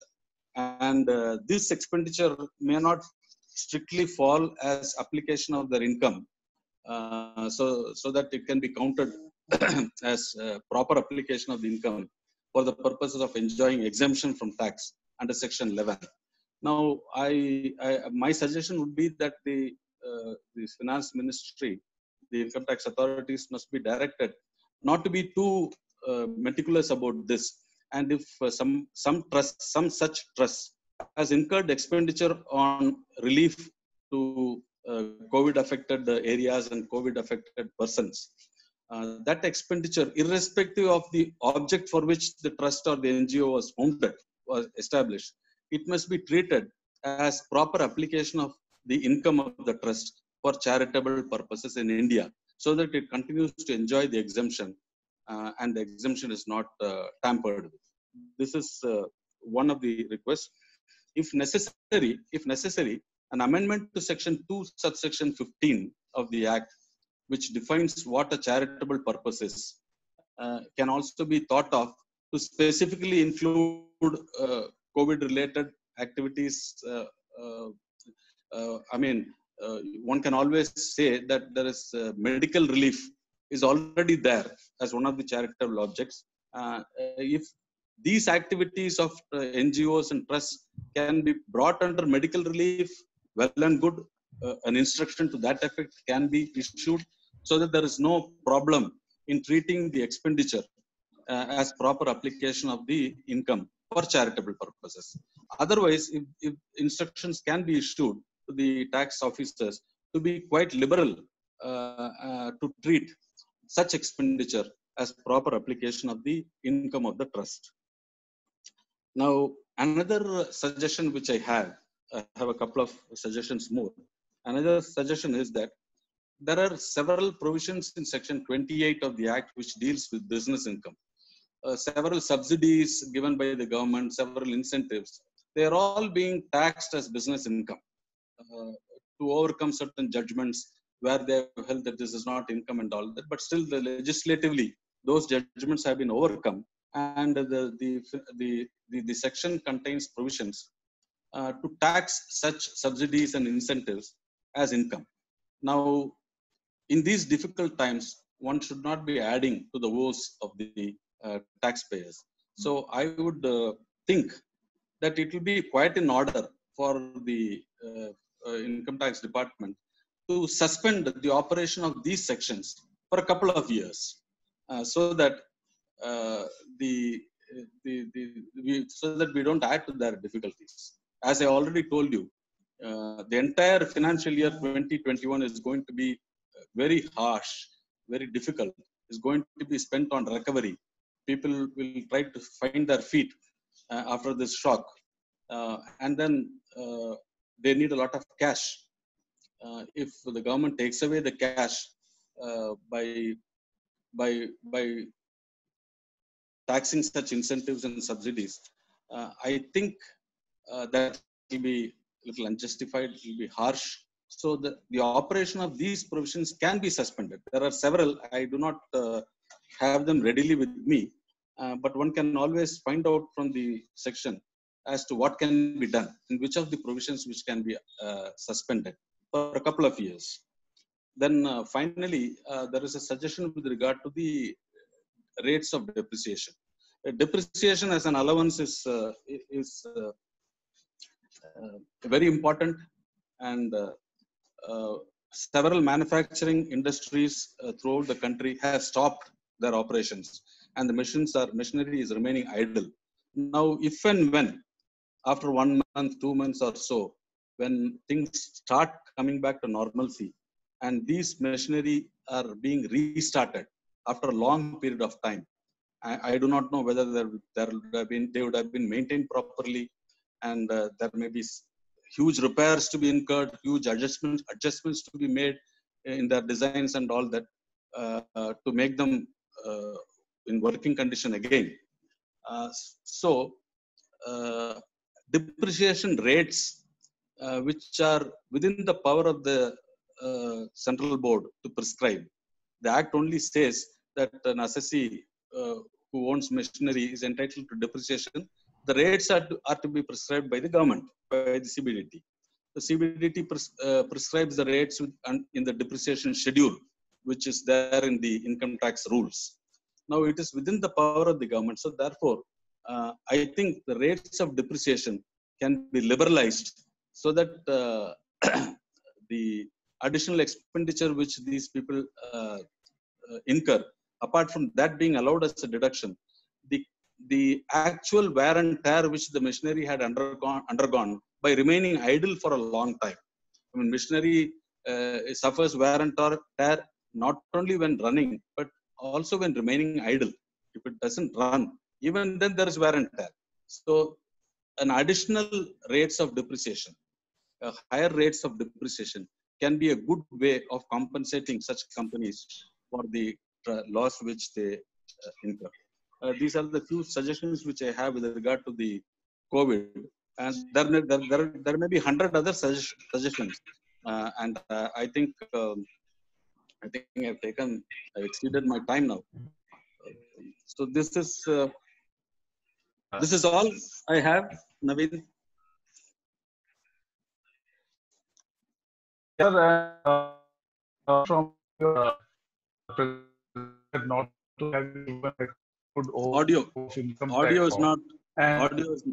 And this expenditure may not strictly fall as application of their income, so that it can be counted as proper application of the income for the purposes of enjoying exemption from tax under Section 11. Now, my suggestion would be that the finance ministry, the income tax authorities must be directed not to be too meticulous about this. And if some such trust has incurred expenditure on relief to COVID affected areas and COVID affected persons, that expenditure, irrespective of the object for which the trust or the NGO was established, it must be treated as proper application of the income of the trust for charitable purposes in India, so that it continues to enjoy the exemption, and the exemption is not tampered with. This is one of the requests. If necessary, an amendment to Section 2, subsection 15 of the Act, which defines what a charitable purpose is, can also be thought of to specifically include COVID-related activities. One can always say that there is medical relief is already there as one of the charitable objects. If these activities of NGOs and trusts can be brought under medical relief, well and good. An instruction to that effect can be issued, so that there is no problem in treating the expenditure as proper application of the income for charitable purposes. Otherwise, if instructions can be issued to the tax officers to be quite liberal to treat such expenditure as proper application of the income of the trust. Now, Another suggestion which I have a couple of suggestions more. Another suggestion is that there are several provisions in section 28 of the act which deals with business income. Several subsidies given by the government, several incentives, they are all being taxed as business income to overcome certain judgments where they have held that this is not income and all that. But still, legislatively, those judgments have been overcome, and the section contains provisions to tax such subsidies and incentives as income. Now, in these difficult times, one should not be adding to the woes of the taxpayers. So I would think that it will be quite in order for the income tax department to suspend the operation of these sections for a couple of years, so that uh, the, so that we don't add to their difficulties. As I already told you, the entire financial year 2021 is going to be very harsh, very difficult. Is going to be spent on recovery. People will try to find their feet after this shock, and then they need a lot of cash. If the government takes away the cash by taxing such incentives and subsidies, I think that will be a little unjustified, it will be harsh. So the operation of these provisions can be suspended. There are several, I do not have them readily with me, but one can always find out from the section as to what can be done and which of the provisions which can be suspended for a couple of years. Then finally, there is a suggestion with regard to the rates of depreciation. Depreciation as an allowance is very important, and several manufacturing industries throughout the country have stopped their operations, and the machinery is remaining idle. Now, if and when, after 1 month, 2 months or so, when things start coming back to normalcy, and these machinery are being restarted after a long period of time, I do not know whether they would have been maintained properly, and there may be huge repairs to be incurred, huge adjustments to be made in their designs and all that, to make them uh, in working condition again. So uh, depreciation rates which are within the power of the central board to prescribe. The act only says that an assessee who owns machinery is entitled to depreciation. The rates are to be prescribed by the government, by the CBDT. The CBDT prescribes the rates in the depreciation schedule, which is there in the income tax rules. Now, it is within the power of the government. So therefore, I think the rates of depreciation can be liberalized, so that the additional expenditure which these people incur, apart from that being allowed as a deduction, the the actual wear and tear which the machinery had undergone by remaining idle for a long time. I mean, machinery suffers wear and tear not only when running, but also when remaining idle. If it doesn't run, even then there is wear and tear. So, an additional rates of depreciation, higher rates of depreciation, can be a good way of compensating such companies for the loss which they incur. These are the few suggestions which I have with regard to the COVID, and there may be 100 other suggestions, and I think I've exceeded my time now. So this is all I have, Naveen. Yeah, from your not to have even a good Audio, overview of income audio tax is law. not, And audio is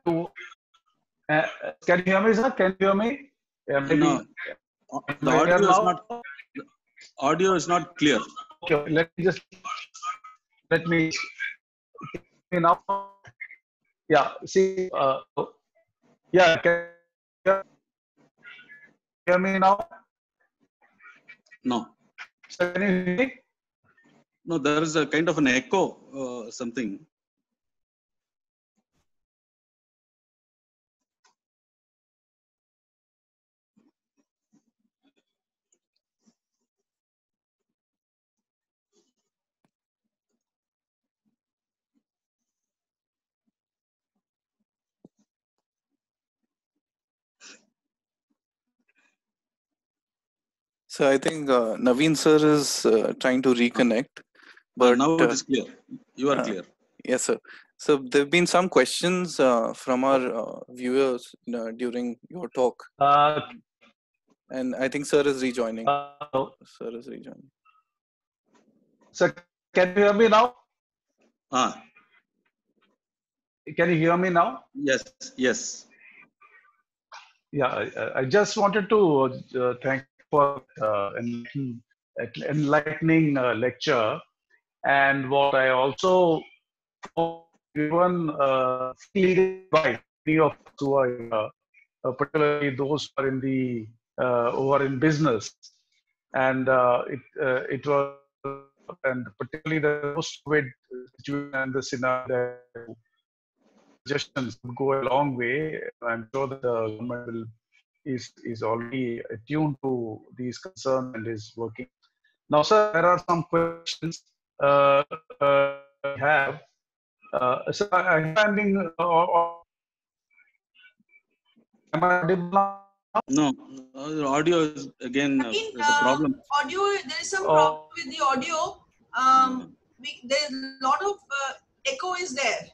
to, can you hear me, sir? Can you hear me? no, Maybe the I'm here audio is not, now. the audio is not clear. Okay, let me now. Yeah, see, yeah, can you hear me now? No, Sir, can you hear me? no, there is a kind of an echo, something. So I think Naveen sir is trying to reconnect. But now it is clear. You are clear. Yes, sir. So there have been some questions from our viewers during your talk. And I think sir is rejoining. Sir is rejoining. Sir, can you hear me now? Can you hear me now? Yes, yes. Yeah, I just wanted to thank for enlightening lecture, and what I also given legal advice many of us who are here, particularly those who are in the who are in business, and it was, and particularly the post-COVID situation and the scenario, suggestions would go a long way. I'm sure that the government is already attuned to these concerns and is working. Now, sir, there are some questions we have. So I'm finding, am I audible now? No, audio is again there's a problem. Audio, there is some problem with the audio. There's a lot of echo is there.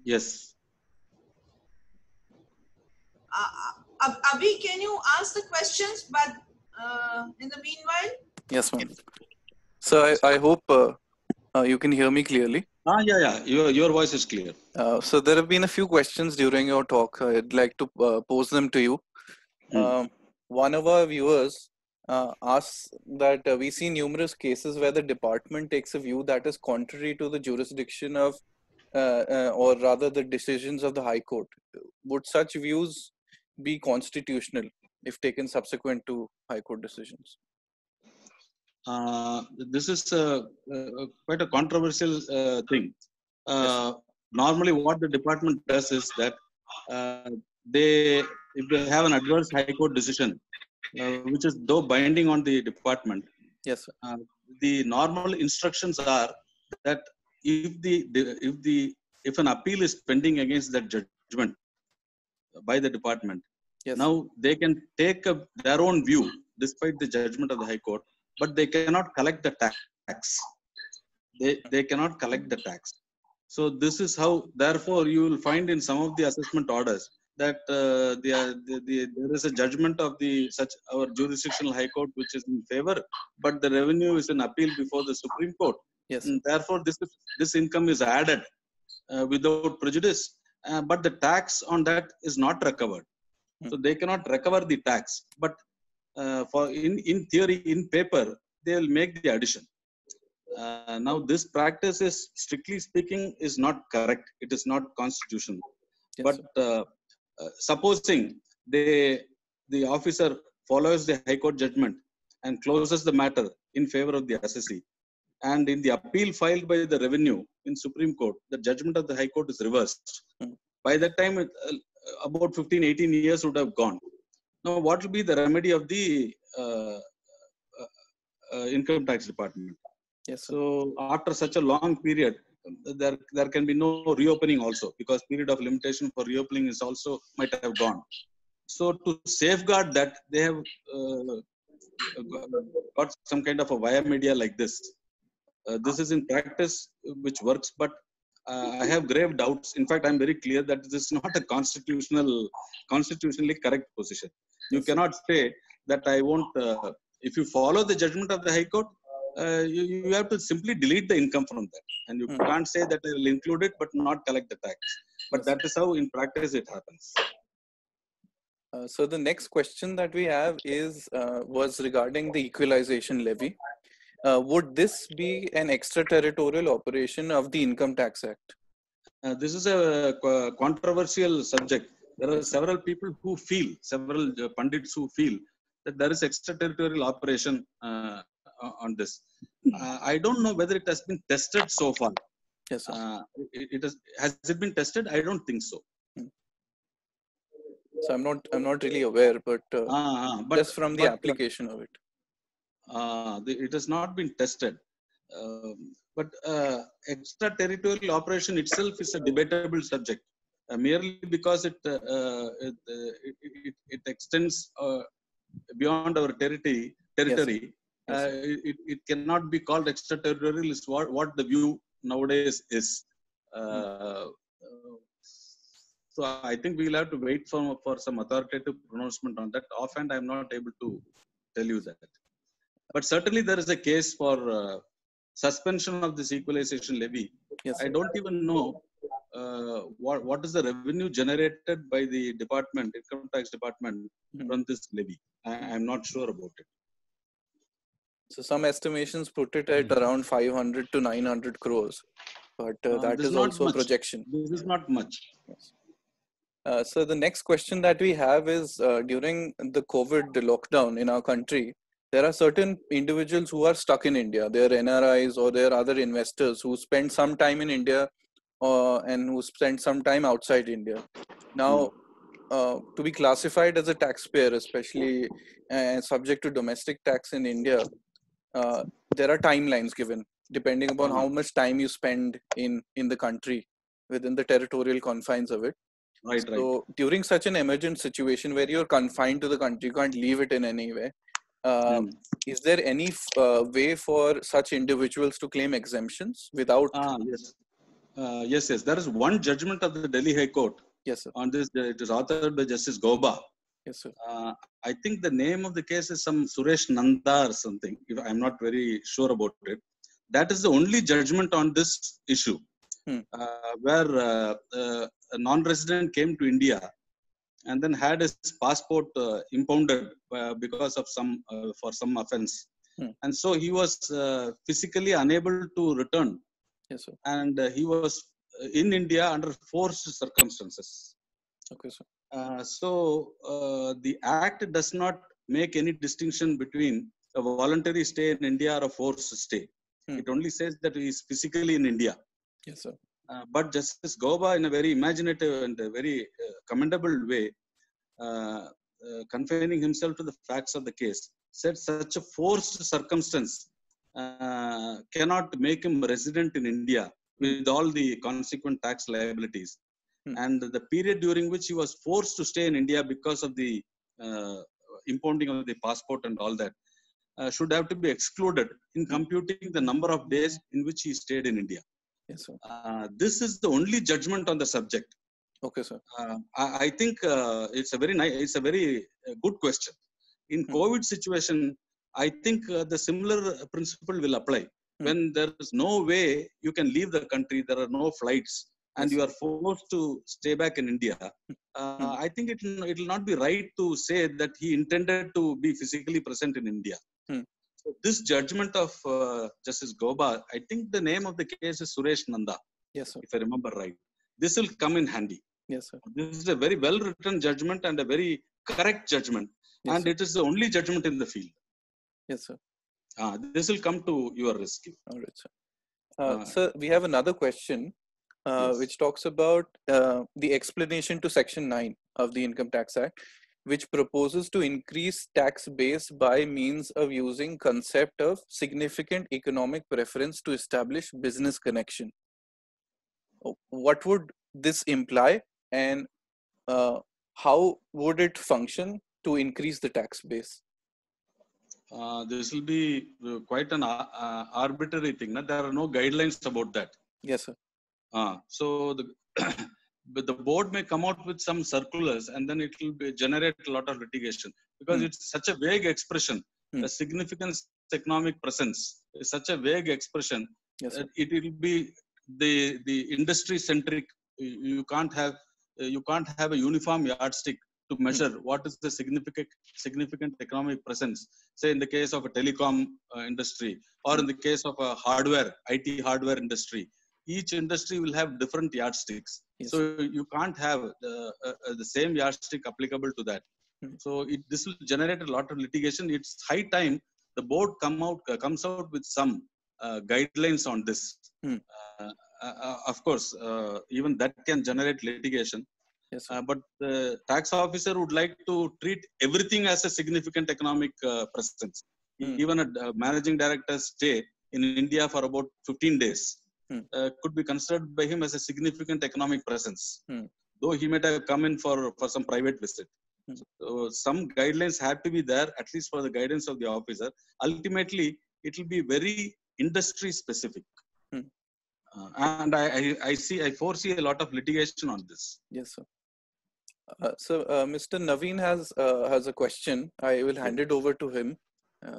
Yes. Abhi, can you ask the questions? But in the meanwhile. Yes, ma'am. So I hope you can hear me clearly. Yeah. Your voice is clear. So there have been a few questions during your talk. I'd like to pose them to you. One of our viewers asks that we see numerous cases where the department takes a view that is contrary to the jurisdiction of, or rather the decisions of the High Court. Would such views be constitutional if taken subsequent to High Court decisions? This is quite a controversial thing. Normally, what the department does is that if they have an adverse High Court decision, which is though binding on the department, yes, the normal instructions are that if an appeal is pending against that judgment by the department, now they can take their own view despite the judgment of the High Court, but they cannot collect the tax. They cannot collect the tax. So this is how, therefore, you will find in some of the assessment orders that there is a judgment of our jurisdictional High Court which is in favor, but the revenue is in appeal before the Supreme Court. Yes. And therefore, this income is added without prejudice, but the tax on that is not recovered. So they cannot recover the tax, but in theory, in paper, they will make the addition. Now, this practice is, strictly speaking, is not correct. It is not constitutional. Yes, but supposing the officer follows the High Court judgment and closes the matter in favor of the assessee, and in the appeal filed by the revenue in Supreme Court, the judgment of the High Court is reversed. By that time, about 15-18 years would have gone. Now, what will be the remedy of the income tax department? Yes, so after such a long period, there can be no reopening also, because period of limitation for reopening is also might have gone. So to safeguard that, they have got some kind of a via media like this. This is in practice which works, but I have grave doubts. In fact, I'm very clear that this is not a constitutionally correct position. You cannot say that I won't. If you follow the judgment of the High Court, you have to simply delete the income from that, and you can't say that I will include it but not collect the tax. But that is how in practice it happens. So the next question that we have was regarding the equalization levy. Would this be an extraterritorial operation of the Income Tax Act? This is a controversial subject. There are several people who feel, several pundits who feel that there is extraterritorial operation on this. I don't know whether it has been tested so far. Yes, sir. Has it been tested? I don't think so. So I'm not really aware, but just from the application of it. It has not been tested. But extraterritorial operation itself is a debatable subject, merely because it extends beyond our territory territory, Yes, sir. it cannot be called extraterritorial. Is what the view nowadays is. So I think we'll have to wait for some authoritative pronouncement on that. Offhand, I'm not able to tell you that. But certainly there is a case for suspension of this equalization levy. Yes, I sir. don't even know what is the revenue generated by the department, income tax department, from this levy. I'm not sure about it. So some estimations put it at around 500 to 900 crores, but that This is not also a much. projection. This is not much. Yes. So the next question that we have is, during the COVID lockdown in our country, there are certain individuals who are stuck in India. They're NRIs or they're other investors who spend some time in India and who spend some time outside India. Now, to be classified as a taxpayer, especially subject to domestic tax in India, there are timelines given depending upon how much time you spend in the country within the territorial confines of it. Right, So during such an emergent situation where you're confined to the country, you can't leave it in any way. Is there any way for such individuals to claim exemptions without? Yes. There is one judgment of the Delhi High Court. Yes, sir. On this. It is authored by Justice Goba. Yes, sir. I think the name of the case is some Suresh Nanda or something. I'm not very sure about it. That is the only judgment on this issue, where a non-resident came to India and then had his passport impounded because of for some offense, and so he was physically unable to return. Yes, sir. And he was in India under forced circumstances. Okay, sir. So the act does not make any distinction between a voluntary stay in India or a forced stay. It only says that he is physically in India. Yes, sir. But Justice Goba, in a very imaginative and a very commendable way, confining himself to the facts of the case, said such a forced circumstance cannot make him resident in India with all the consequent tax liabilities. And the period during which he was forced to stay in India because of the impounding of the passport and all that should have to be excluded in computing the number of days in which he stayed in India. Yes, sir. This is the only judgment on the subject. Okay, sir. I think it's a very nice, it's a very good question. In COVID situation, I think the similar principle will apply. When there is no way you can leave the country, there are no flights, and you are forced to stay back in India, I think it will not be right to say that he intended to be physically present in India. So this judgment of Justice Goba, I think the name of the case is Suresh Nanda. Yes, sir. If I remember right. This will come in handy. Yes, sir. This is a very well written judgment and a very correct judgment. Yes, and sir. It is the only judgment in the field. Yes, sir. This will come to your rescue. All right, sir. Sir, we have another question which talks about the explanation to Section 9 of the Income Tax Act, which proposes to increase tax base by means of using concept of significant economic preference to establish business connection. What would this imply, and how would it function to increase the tax base? This will be quite an arbitrary thing. There are no guidelines about that. Yes, sir. So but the board may come out with some circulars, and then it will generate a lot of litigation because it's such a vague expression. A significant economic presence is such a vague expression. Yes, sir. It will be the industry centric. You can't have a uniform yardstick to measure what is the significant economic presence. Say in the case of a telecom industry, or in the case of a IT hardware industry. Each industry will have different yardsticks. Yes. So you can't have the same yardstick applicable to that. So this will generate a lot of litigation. It's high time the board comes out with some guidelines on this. Of course, even that can generate litigation. Yes, but the tax officer would like to treat everything as a significant economic presence. Even a managing director's stay in India for about 15 days could be considered by him as a significant economic presence, though he might have come in for some private visit. So some guidelines have to be there, at least for the guidance of the officer. Ultimately, it will be very industry specific. And I foresee a lot of litigation on this. Yes, sir. So Mr. Naveen has a question. I will hand it over to him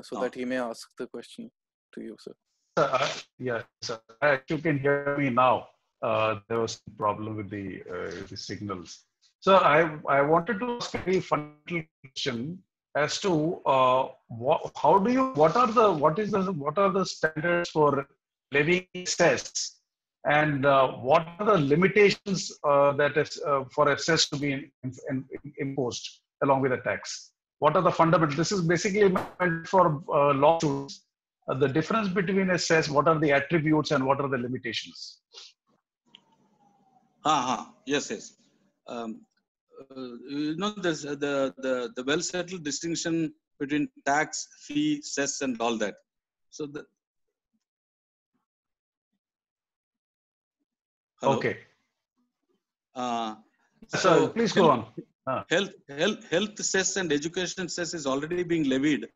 so that he may ask the question to you, sir. Yes, sir. You can hear me now. There was a problem with the signals. So I wanted to ask a very fundamental question as to what are the standards for levying cess, and what are the limitations that is for a cess to be imposed along with a tax? What are the fundamentals? This is basically meant for law students. The difference between a cess, what are the attributes and what are the limitations? Yes. There's the well settled distinction between tax, fee, cess, and all that. So hello? Okay. So please go on. Health cess and education cess is already being levied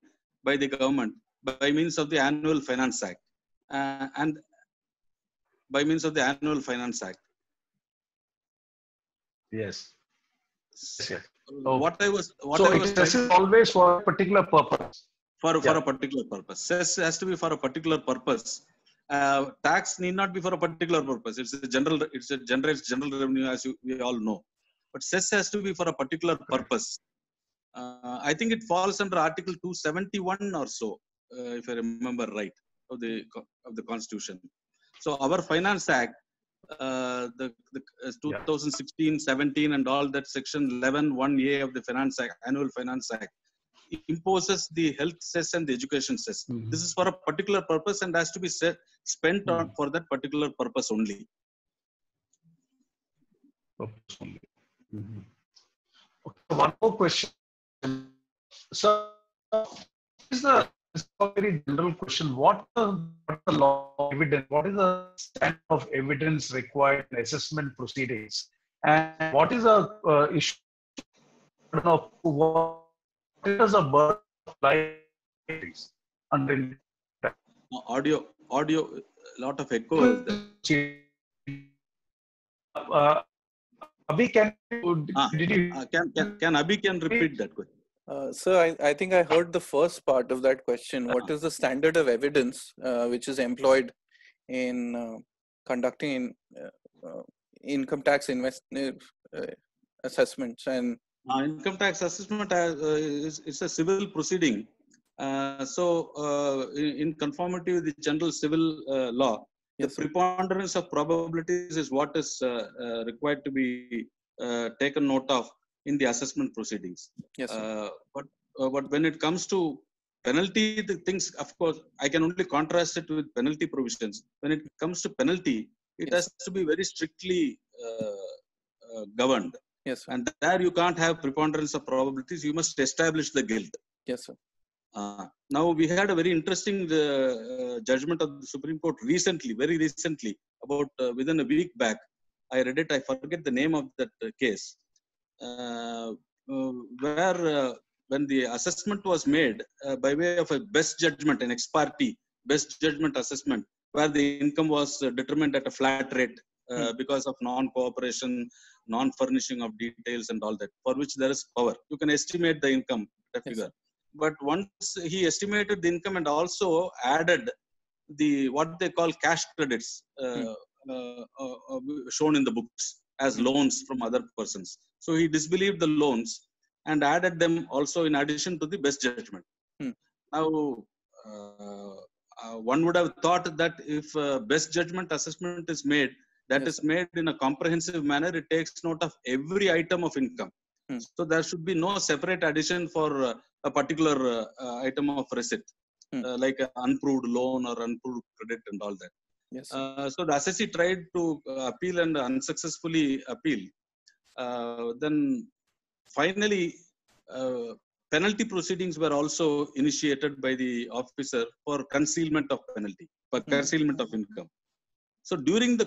by the government by means of the Annual Finance Act, and by means of the Annual Finance Act. Yes. Yes. What I was cess is always for a particular purpose. For a particular purpose. Cess has to be for a particular purpose. Tax need not be for a particular purpose. It generates general revenue, as we all know. But cess has to be for a particular purpose. I think it falls under Article 271 or so, if I remember right, of the Constitution. So our Finance Act, the 2016-17 and all that, Section 11(1)(a) of the Finance Act, Annual Finance Act, imposes the health cess and the education cess. This is for a particular purpose and has to be spent on for that particular purpose only. Okay, one more question. So, this is a very general question. What is the law of evidence? What is the standard of evidence required in assessment proceedings? And what is the issue of what is a burden of liabilities under Audio, lot of echo. Abhi, can Abhi can repeat that question? Sir, I think I heard the first part of that question. What is the standard of evidence which is employed in conducting income tax assessments? And income tax assessment is a civil proceeding. In conformity with the general civil law, yes, the preponderance of probabilities is what is required to be taken note of in the assessment proceedings. Yes, but when it comes to penalty, the things, of course, I can only contrast it with penalty provisions. When it comes to penalty, it has to be very strictly governed. Yes, sir. And there you can't have preponderance of probabilities. You must establish the guilt. Yes, sir. Now we had a very interesting judgment of the Supreme Court very recently, about within a week back. I read it. I forget the name of that case, where when the assessment was made by way of a best judgment, an ex parte best judgment assessment, where the income was determined at a flat rate because of non-cooperation, non-furnishing of details and all that, for which there is power. You can estimate the income figure. But once he estimated the income and also added the what they call cash credits shown in the books as loans from other persons. So he disbelieved the loans and added them also in addition to the best judgment. Now, one would have thought that if best judgment assessment is made, that is made in a comprehensive manner, it takes note of every item of income. So there should be no separate addition for a particular item of receipt, like an unproved loan or unproved credit and all that. Yes, so the assessee tried to appeal and unsuccessfully appeal. Then finally, penalty proceedings were also initiated by the officer for concealment of penalty, for concealment of income. So during the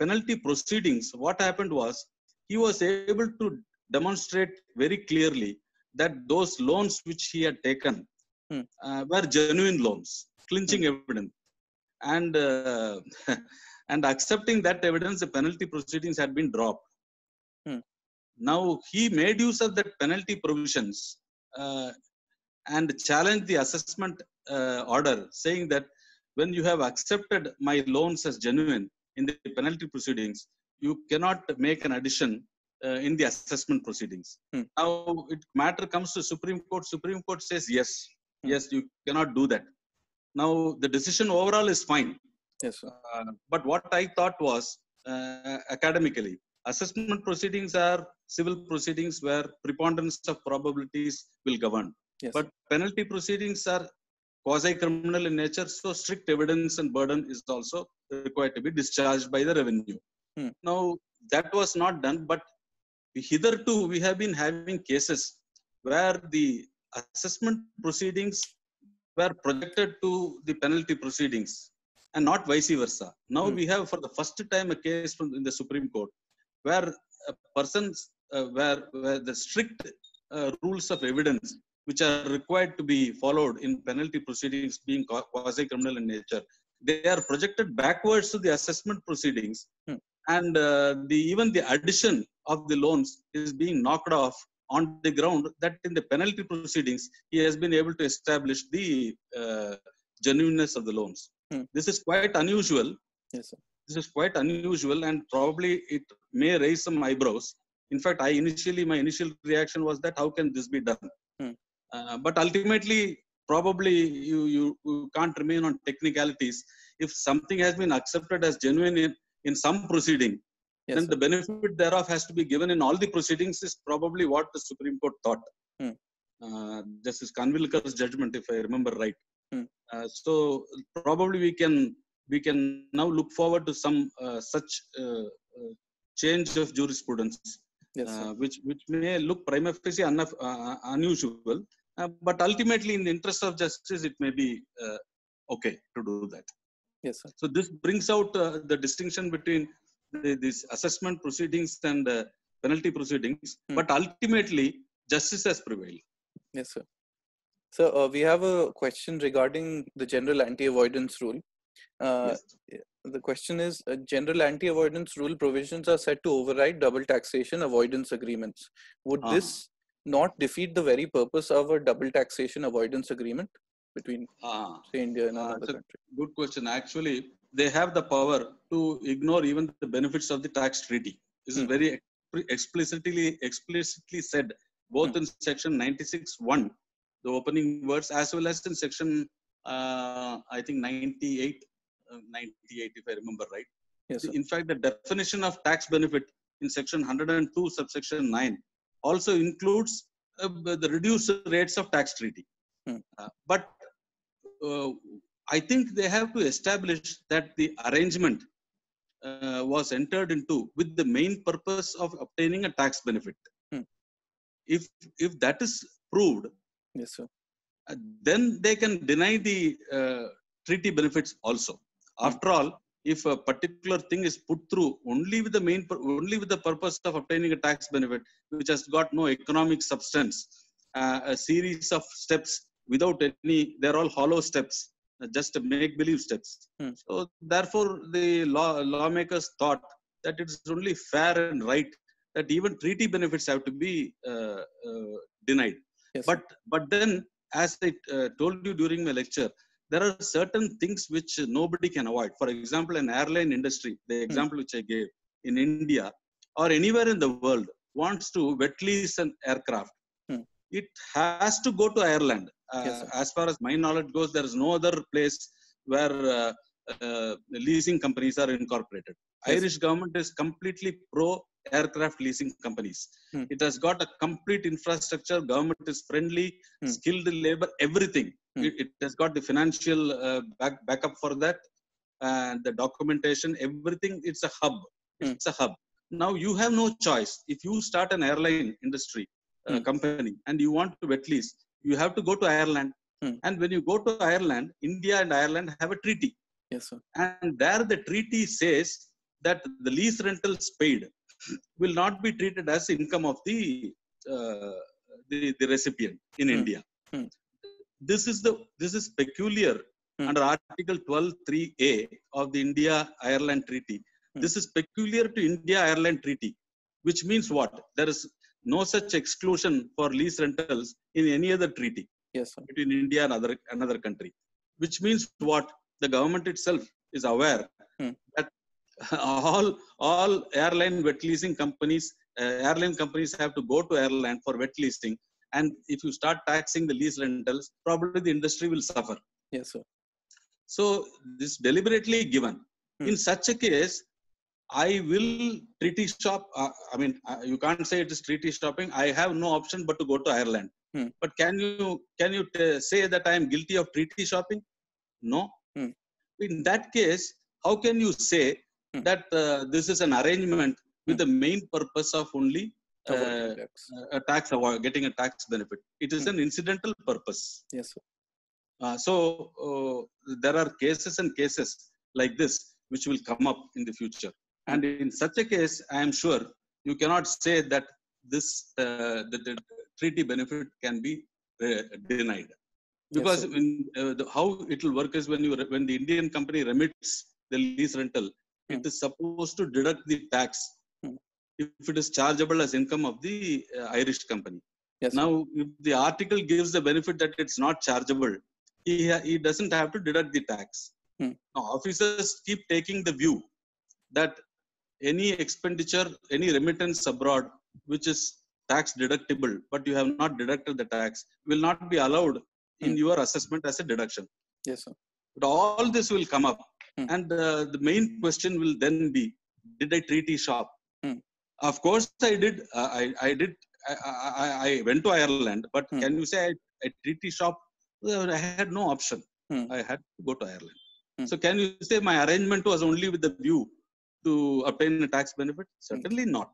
penalty proceedings, what happened was he was able to demonstrate very clearly that those loans which he had taken were genuine loans, clinching evidence. And and accepting that evidence, the penalty proceedings had been dropped. Now he made use of that penalty provisions and challenged the assessment order, saying that when you have accepted my loans as genuine in the penalty proceedings, you cannot make an addition in the assessment proceedings. Now matter comes to Supreme Court. Supreme Court says yes, you cannot do that. Now the decision overall is fine. Yes, sir. But what I thought was, academically, assessment proceedings are civil proceedings where preponderance of probabilities will govern. Yes, but penalty proceedings are quasi-criminal in nature, so strict evidence and burden is also required to be discharged by the revenue. Now, that was not done, but hitherto we have been having cases where the assessment proceedings were projected to the penalty proceedings and not vice versa. Now we have for the first time a case in the Supreme Court where a person's where the strict rules of evidence which are required to be followed in penalty proceedings being quasi-criminal in nature, they are projected backwards to the assessment proceedings, and even the addition of the loans is being knocked off on the ground that in the penalty proceedings he has been able to establish the genuineness of the loans. This is quite unusual. Yes, sir. This is quite unusual, and probably it may raise some eyebrows. In fact, my initial reaction was that how can this be done? But ultimately, probably you can't remain on technicalities. If something has been accepted as genuine in some proceeding, yes, then sir, the benefit thereof has to be given in all the proceedings is probably what the Supreme Court thought. Justice Kanvilkar's judgment, if I remember right. So probably we can now look forward to some such change of jurisprudence, yes, which may look prima facie unusual, but ultimately in the interest of justice it may be okay to do that. Yes, sir. So this brings out the distinction between these assessment proceedings and penalty proceedings, but ultimately justice has prevailed. Yes, sir. So we have a question regarding the general anti-avoidance rule. Yes. The question is, general anti-avoidance rule provisions are set to override double taxation avoidance agreements. Would this not defeat the very purpose of a double taxation avoidance agreement between, say, India and another country? Good question. Actually, they have the power to ignore even the benefits of the tax treaty. This is very explicitly said, both in section 96(1), the opening words, as well as in section, I think 98, if I remember right. Yes, sir. In fact, the definition of tax benefit in section 102, subsection 9, also includes the reduced rates of tax treaty. But I think they have to establish that the arrangement was entered into with the main purpose of obtaining a tax benefit. If that is proved, yes, sir, then they can deny the treaty benefits also. After all, if a particular thing is put through only with the purpose of obtaining a tax benefit, which has got no economic substance, a series of steps without any, they're all hollow steps, just make-believe steps. So therefore, the lawmakers thought that it is only fair and right that even treaty benefits have to be denied. yes, But then, as I told you during my lecture, there are certain things which nobody can avoid. For example, an airline industry, the example which I gave, in India or anywhere in the world, wants to wet lease an aircraft. It has to go to Ireland. Yes, as far as my knowledge goes, there is no other place where leasing companies are incorporated. Yes. Irish government is completely pro aircraft leasing companies. It has got a complete infrastructure. Government is friendly, skilled labor, everything. It has got the financial backup for that, and the documentation, everything. It's a hub. It's a hub. Now you have no choice. If you start an airline industry company and you want to wet lease, you have to go to Ireland. And when you go to Ireland, India and Ireland have a treaty. yes, sir, And there the treaty says that the lease rentals paid will not be treated as income of uh, the recipient in India. This is peculiar under Article 12(3)(a) of the India-Ireland Treaty. This is peculiar to India-Ireland Treaty, which means what? There is no such exclusion for lease rentals in any other treaty between India and another country. Which means what? The government itself is aware that all airline wet leasing companies, airline companies have to go to Ireland for wet leasing. And if you start taxing the lease rentals, probably the industry will suffer. Yes, sir. So this deliberately given. In such a case, I will treaty shop. You can't say it is treaty shopping. I have no option but to go to Ireland. But can you say that I am guilty of treaty shopping? No. In that case, how can you say that this is an arrangement with the main purpose of only getting a tax benefit? It is an incidental purpose. Yes, sir. So there are cases and cases like this which will come up in the future. And in such a case, I am sure you cannot say that this the treaty benefit can be denied. Because how it will work is when the Indian company remits the lease rental, it is supposed to deduct the tax if it is chargeable as income of the Irish company. Yes, now, if the article gives the benefit that it's not chargeable, he doesn't have to deduct the tax. Now, officers keep taking the view that any expenditure, any remittance abroad, which is tax deductible, but you have not deducted the tax, will not be allowed in your assessment as a deduction. Yes, sir. But all this will come up. And the main question will then be, did I treaty shop? Of course, I did. I went to Ireland, but can you say I treaty shop? I had no option. I had to go to Ireland. So can you say my arrangement was only with the view to obtain a tax benefit? Certainly not.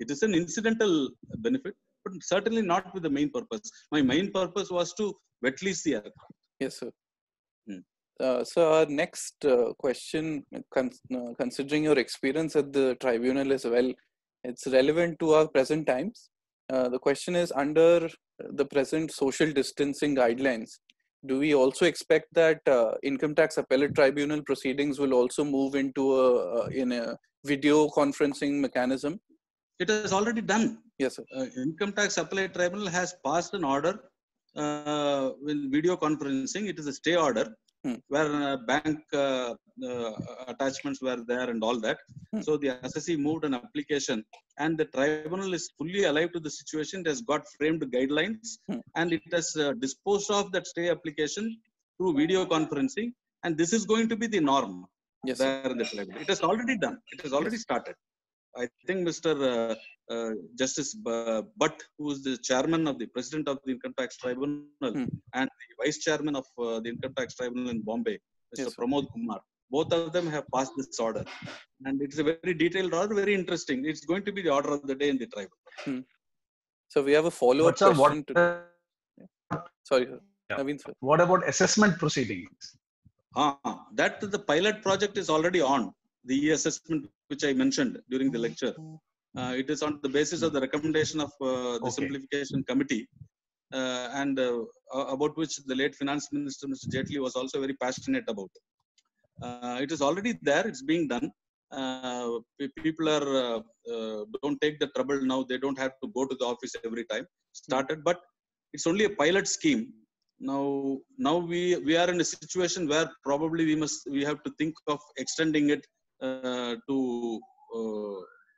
It is an incidental benefit, but certainly not with the main purpose. My main purpose was to wet lease the aircraft. Yes, sir. So our next question, considering your experience at the tribunal as well, it's relevant to our present times. The question is, under the present social distancing guidelines, do we also expect that income tax appellate tribunal proceedings will also move into a video conferencing mechanism? It has already done. Yes, sir. Income tax appellate tribunal has passed an order with video conferencing. It is a stay order where bank attachments were there and all that. So the assessee moved an application, and the tribunal is fully alive to the situation. It has got framed guidelines, and it has disposed of that stay application through video conferencing. And this is going to be the norm. Yes, there in the tribunal. It has already done. It has already started. I think Mr. Justice Butt, who is the chairman of the president of the Income Tax Tribunal, and the vice chairman of the Income Tax Tribunal in Bombay, Mr. Pramod Kumar, both of them have passed this order. And it's a very detailed order, very interesting. It's going to be the order of the day in the tribunal. So we have a follow-up question. Sorry, sir. Naveen, sir. What about assessment proceedings? That the pilot project is already on. The e-assessment which I mentioned during the lecture. It is on the basis of the recommendation of the Simplification Committee, and about which the late Finance Minister, Mr. Jaitley, was also very passionate about. It is already there. It's being done. People don't take the trouble now. They don't have to go to the office every time. Started, but it's only a pilot scheme. Now we are in a situation where probably we have to think of extending it to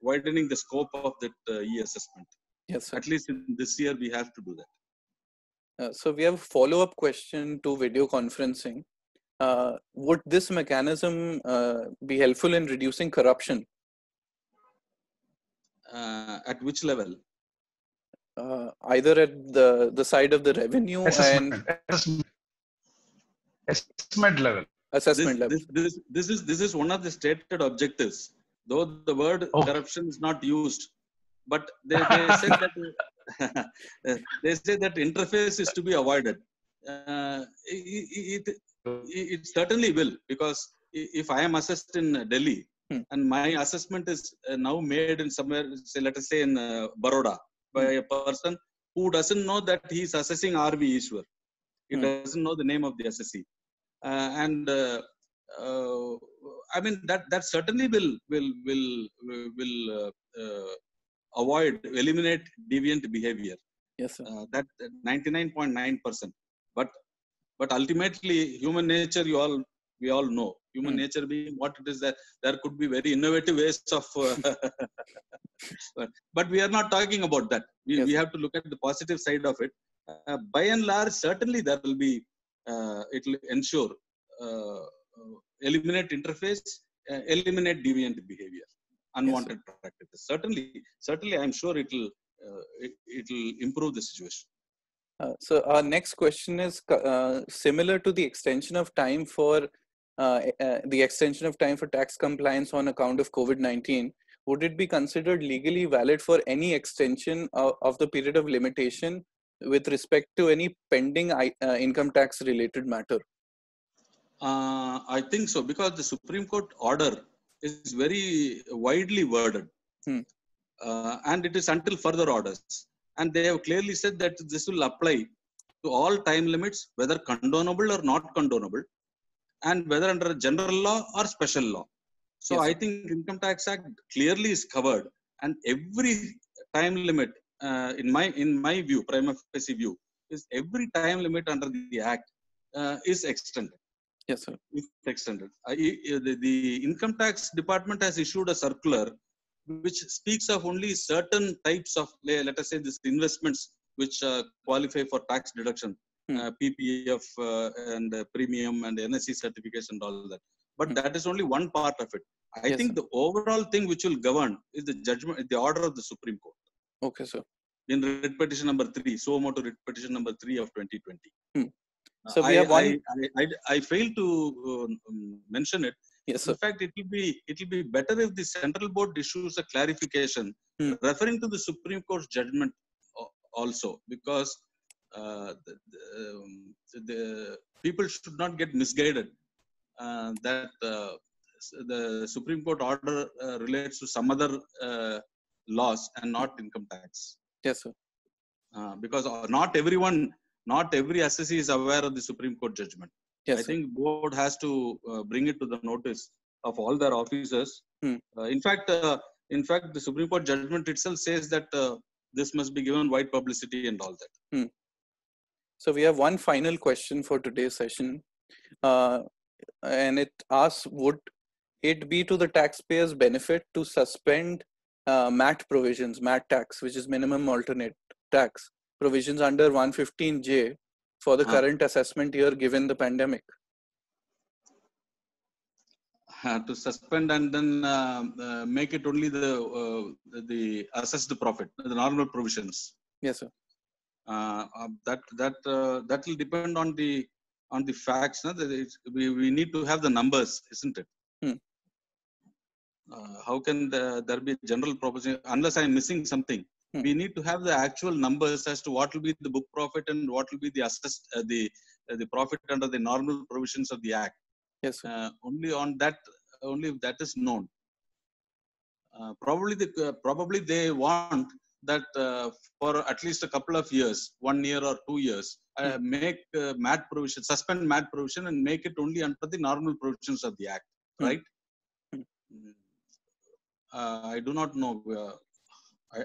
widening the scope of that e-assessment. Yes, sir. At least in this year, we have to do that. So we have a follow-up question to video conferencing. Would this mechanism be helpful in reducing corruption? At which level? Either at the side of the revenue assessment level. Assessment level. This is one of the stated objectives. Though the word corruption is not used, but they say that they say that interface is to be avoided. It certainly will, because if I am assessed in Delhi And my assessment is now made in somewhere, say, let us say in Baroda, by a person who doesn't know that he is assessing R.V. Ishwar. He doesn't know the name of the assessee. I mean that certainly will eliminate deviant behavior. Yes, sir. That 99.9%. But ultimately, human nature, we all know. Human nature being what it is, that there could be very innovative ways of. But we are not talking about that. We have to look at the positive side of it. By and large, certainly there will be. It will ensure eliminate interface, eliminate deviant behavior, unwanted practices. Certainly, I'm sure it will improve the situation. So our next question is similar to the extension of time for tax compliance on account of COVID-19. Would it be considered legally valid for any extension of the period of limitation with respect to any pending income tax related matter? I think so, because the Supreme Court order is very widely worded, and it is until further orders. And they have clearly said that this will apply to all time limits, whether condonable or not condonable, and whether under general law or special law. So I think Income Tax Act clearly is covered, and every time limit, in my view, prima facie view, is every time limit under the Act is extended. Yes, sir. It's extended. The Income Tax Department has issued a circular which speaks of only certain types of, let us say, this investments which qualify for tax deduction, PPF and premium and NSE certification and all that. But that is only one part of it. I think the overall thing which will govern is the judgment, the order of the Supreme Court. Okay, sir. In writ petition number 3, so motu writ petition number 3 of 2020. So we have one. I failed to mention it. Yes, sir. In fact, it will be better if the central board issues a clarification referring to the Supreme Court's judgment also, because the people should not get misguided that the Supreme Court order relates to some other laws and not income tax. Yes, sir. Because not every assessee is aware of the Supreme Court judgment. Yes, I think board has to bring it to the notice of all their officers. In fact, the Supreme Court judgment itself says that this must be given wide publicity and all that. So we have one final question for today's session, and it asks: would it be to the taxpayer's benefit to suspend MAT provisions, MAT tax, which is minimum alternate tax provisions under 115J for the current assessment year given the pandemic? To suspend and then make it only the assessed profit, the normal provisions. Yes, sir. That will depend on the facts. No? We need to have the numbers, isn't it? How can there be general proposition unless I am missing something? We need to have the actual numbers as to what will be the book profit and what will be the assessed the profit under the normal provisions of the Act. Yes, sir. Only if that is known. Probably they want that for at least a couple of years, 1 year or 2 years, make MAT provision, suspend MAT provision and make it only under the normal provisions of the Act, right? I do not know.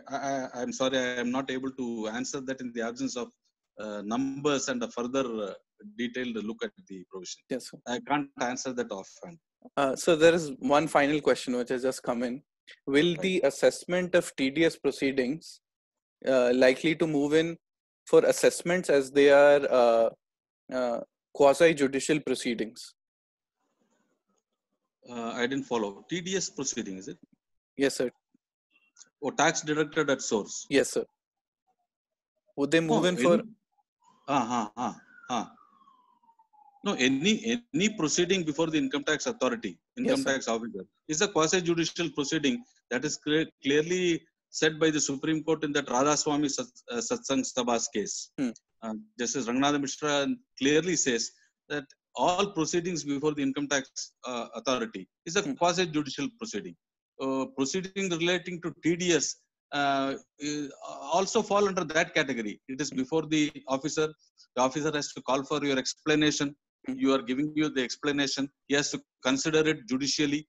I'm sorry, I am not able to answer that in the absence of numbers and a further detailed look at the provision. Yes, sir. I can't answer that offhand. So there is one final question which has just come in. Will the assessment of TDS proceedings likely to move in for assessments as they are quasi-judicial proceedings? I didn't follow. TDS proceeding, is it? Yes, sir. Or tax deducted at source? Yes, sir. Would they move in for? No, any proceeding before the income tax authority, income tax officer, is a quasi-judicial proceeding that is clearly said by the Supreme Court in that Radhaswamy Satsang Sabha's case. Justice Ranganatha Mishra clearly says that all proceedings before the income tax authority is a quasi-judicial proceeding. Proceeding relating to TDS also fall under that category. It is before the officer. The officer has to call for your explanation. You are giving you the explanation. He has to consider it judicially,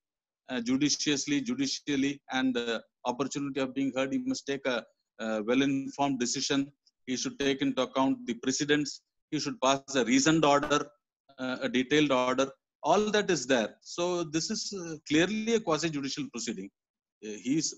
and opportunity of being heard. He must take a well-informed decision. He should take into account the precedents. He should pass a reasoned order, a detailed order. All that is there. So this is clearly a quasi-judicial proceeding.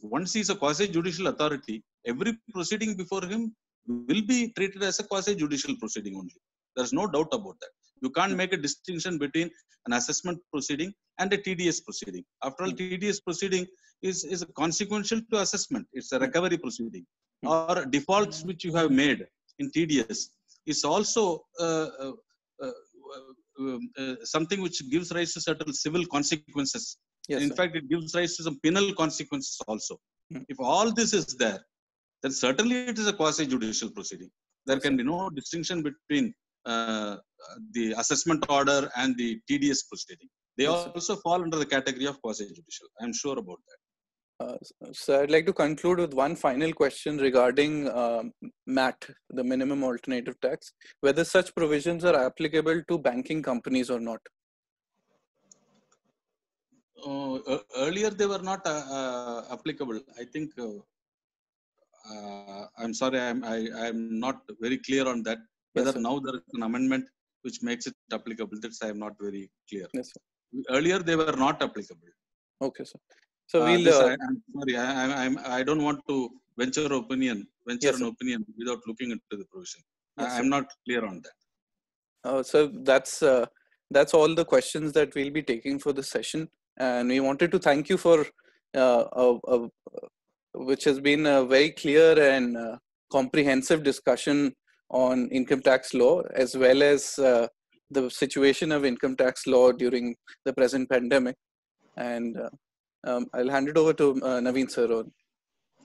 Once he's a quasi-judicial authority, every proceeding before him will be treated as a quasi-judicial proceeding only. There's no doubt about that. You can't make a distinction between an assessment proceeding and a TDS proceeding. After all, TDS proceeding is consequential to assessment. It's a recovery proceeding. Or defaults which you have made in TDS is also something which gives rise to certain civil consequences. Yes, in sir. fact, it gives rise to some penal consequences also. If all this is there, then certainly it is a quasi-judicial proceeding. There can be no distinction between the assessment order and the TDS proceeding. They also fall under the category of quasi-judicial. I'm sure about that. So I'd like to conclude with one final question regarding MAT, the minimum alternative tax, whether such provisions are applicable to banking companies or not. Earlier they were not applicable. I think I'm sorry, I'm not very clear on that. Whether now there is an amendment which makes it applicable, that's I am not very clear. Yes, sir. Earlier they were not applicable. Okay, sir. So we'll. I'm sorry, I don't want to venture an opinion without looking into the provision. Yes, I'm not clear on that. So that's all the questions that we'll be taking for this session, and we wanted to thank you for which has been a very clear and comprehensive discussion on income tax law, as well as the situation of income tax law during the present pandemic. And I'll hand it over to Naveen sir.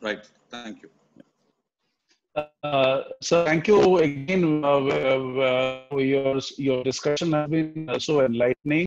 Right. Thank you. So thank you again. Your discussion has been so enlightening.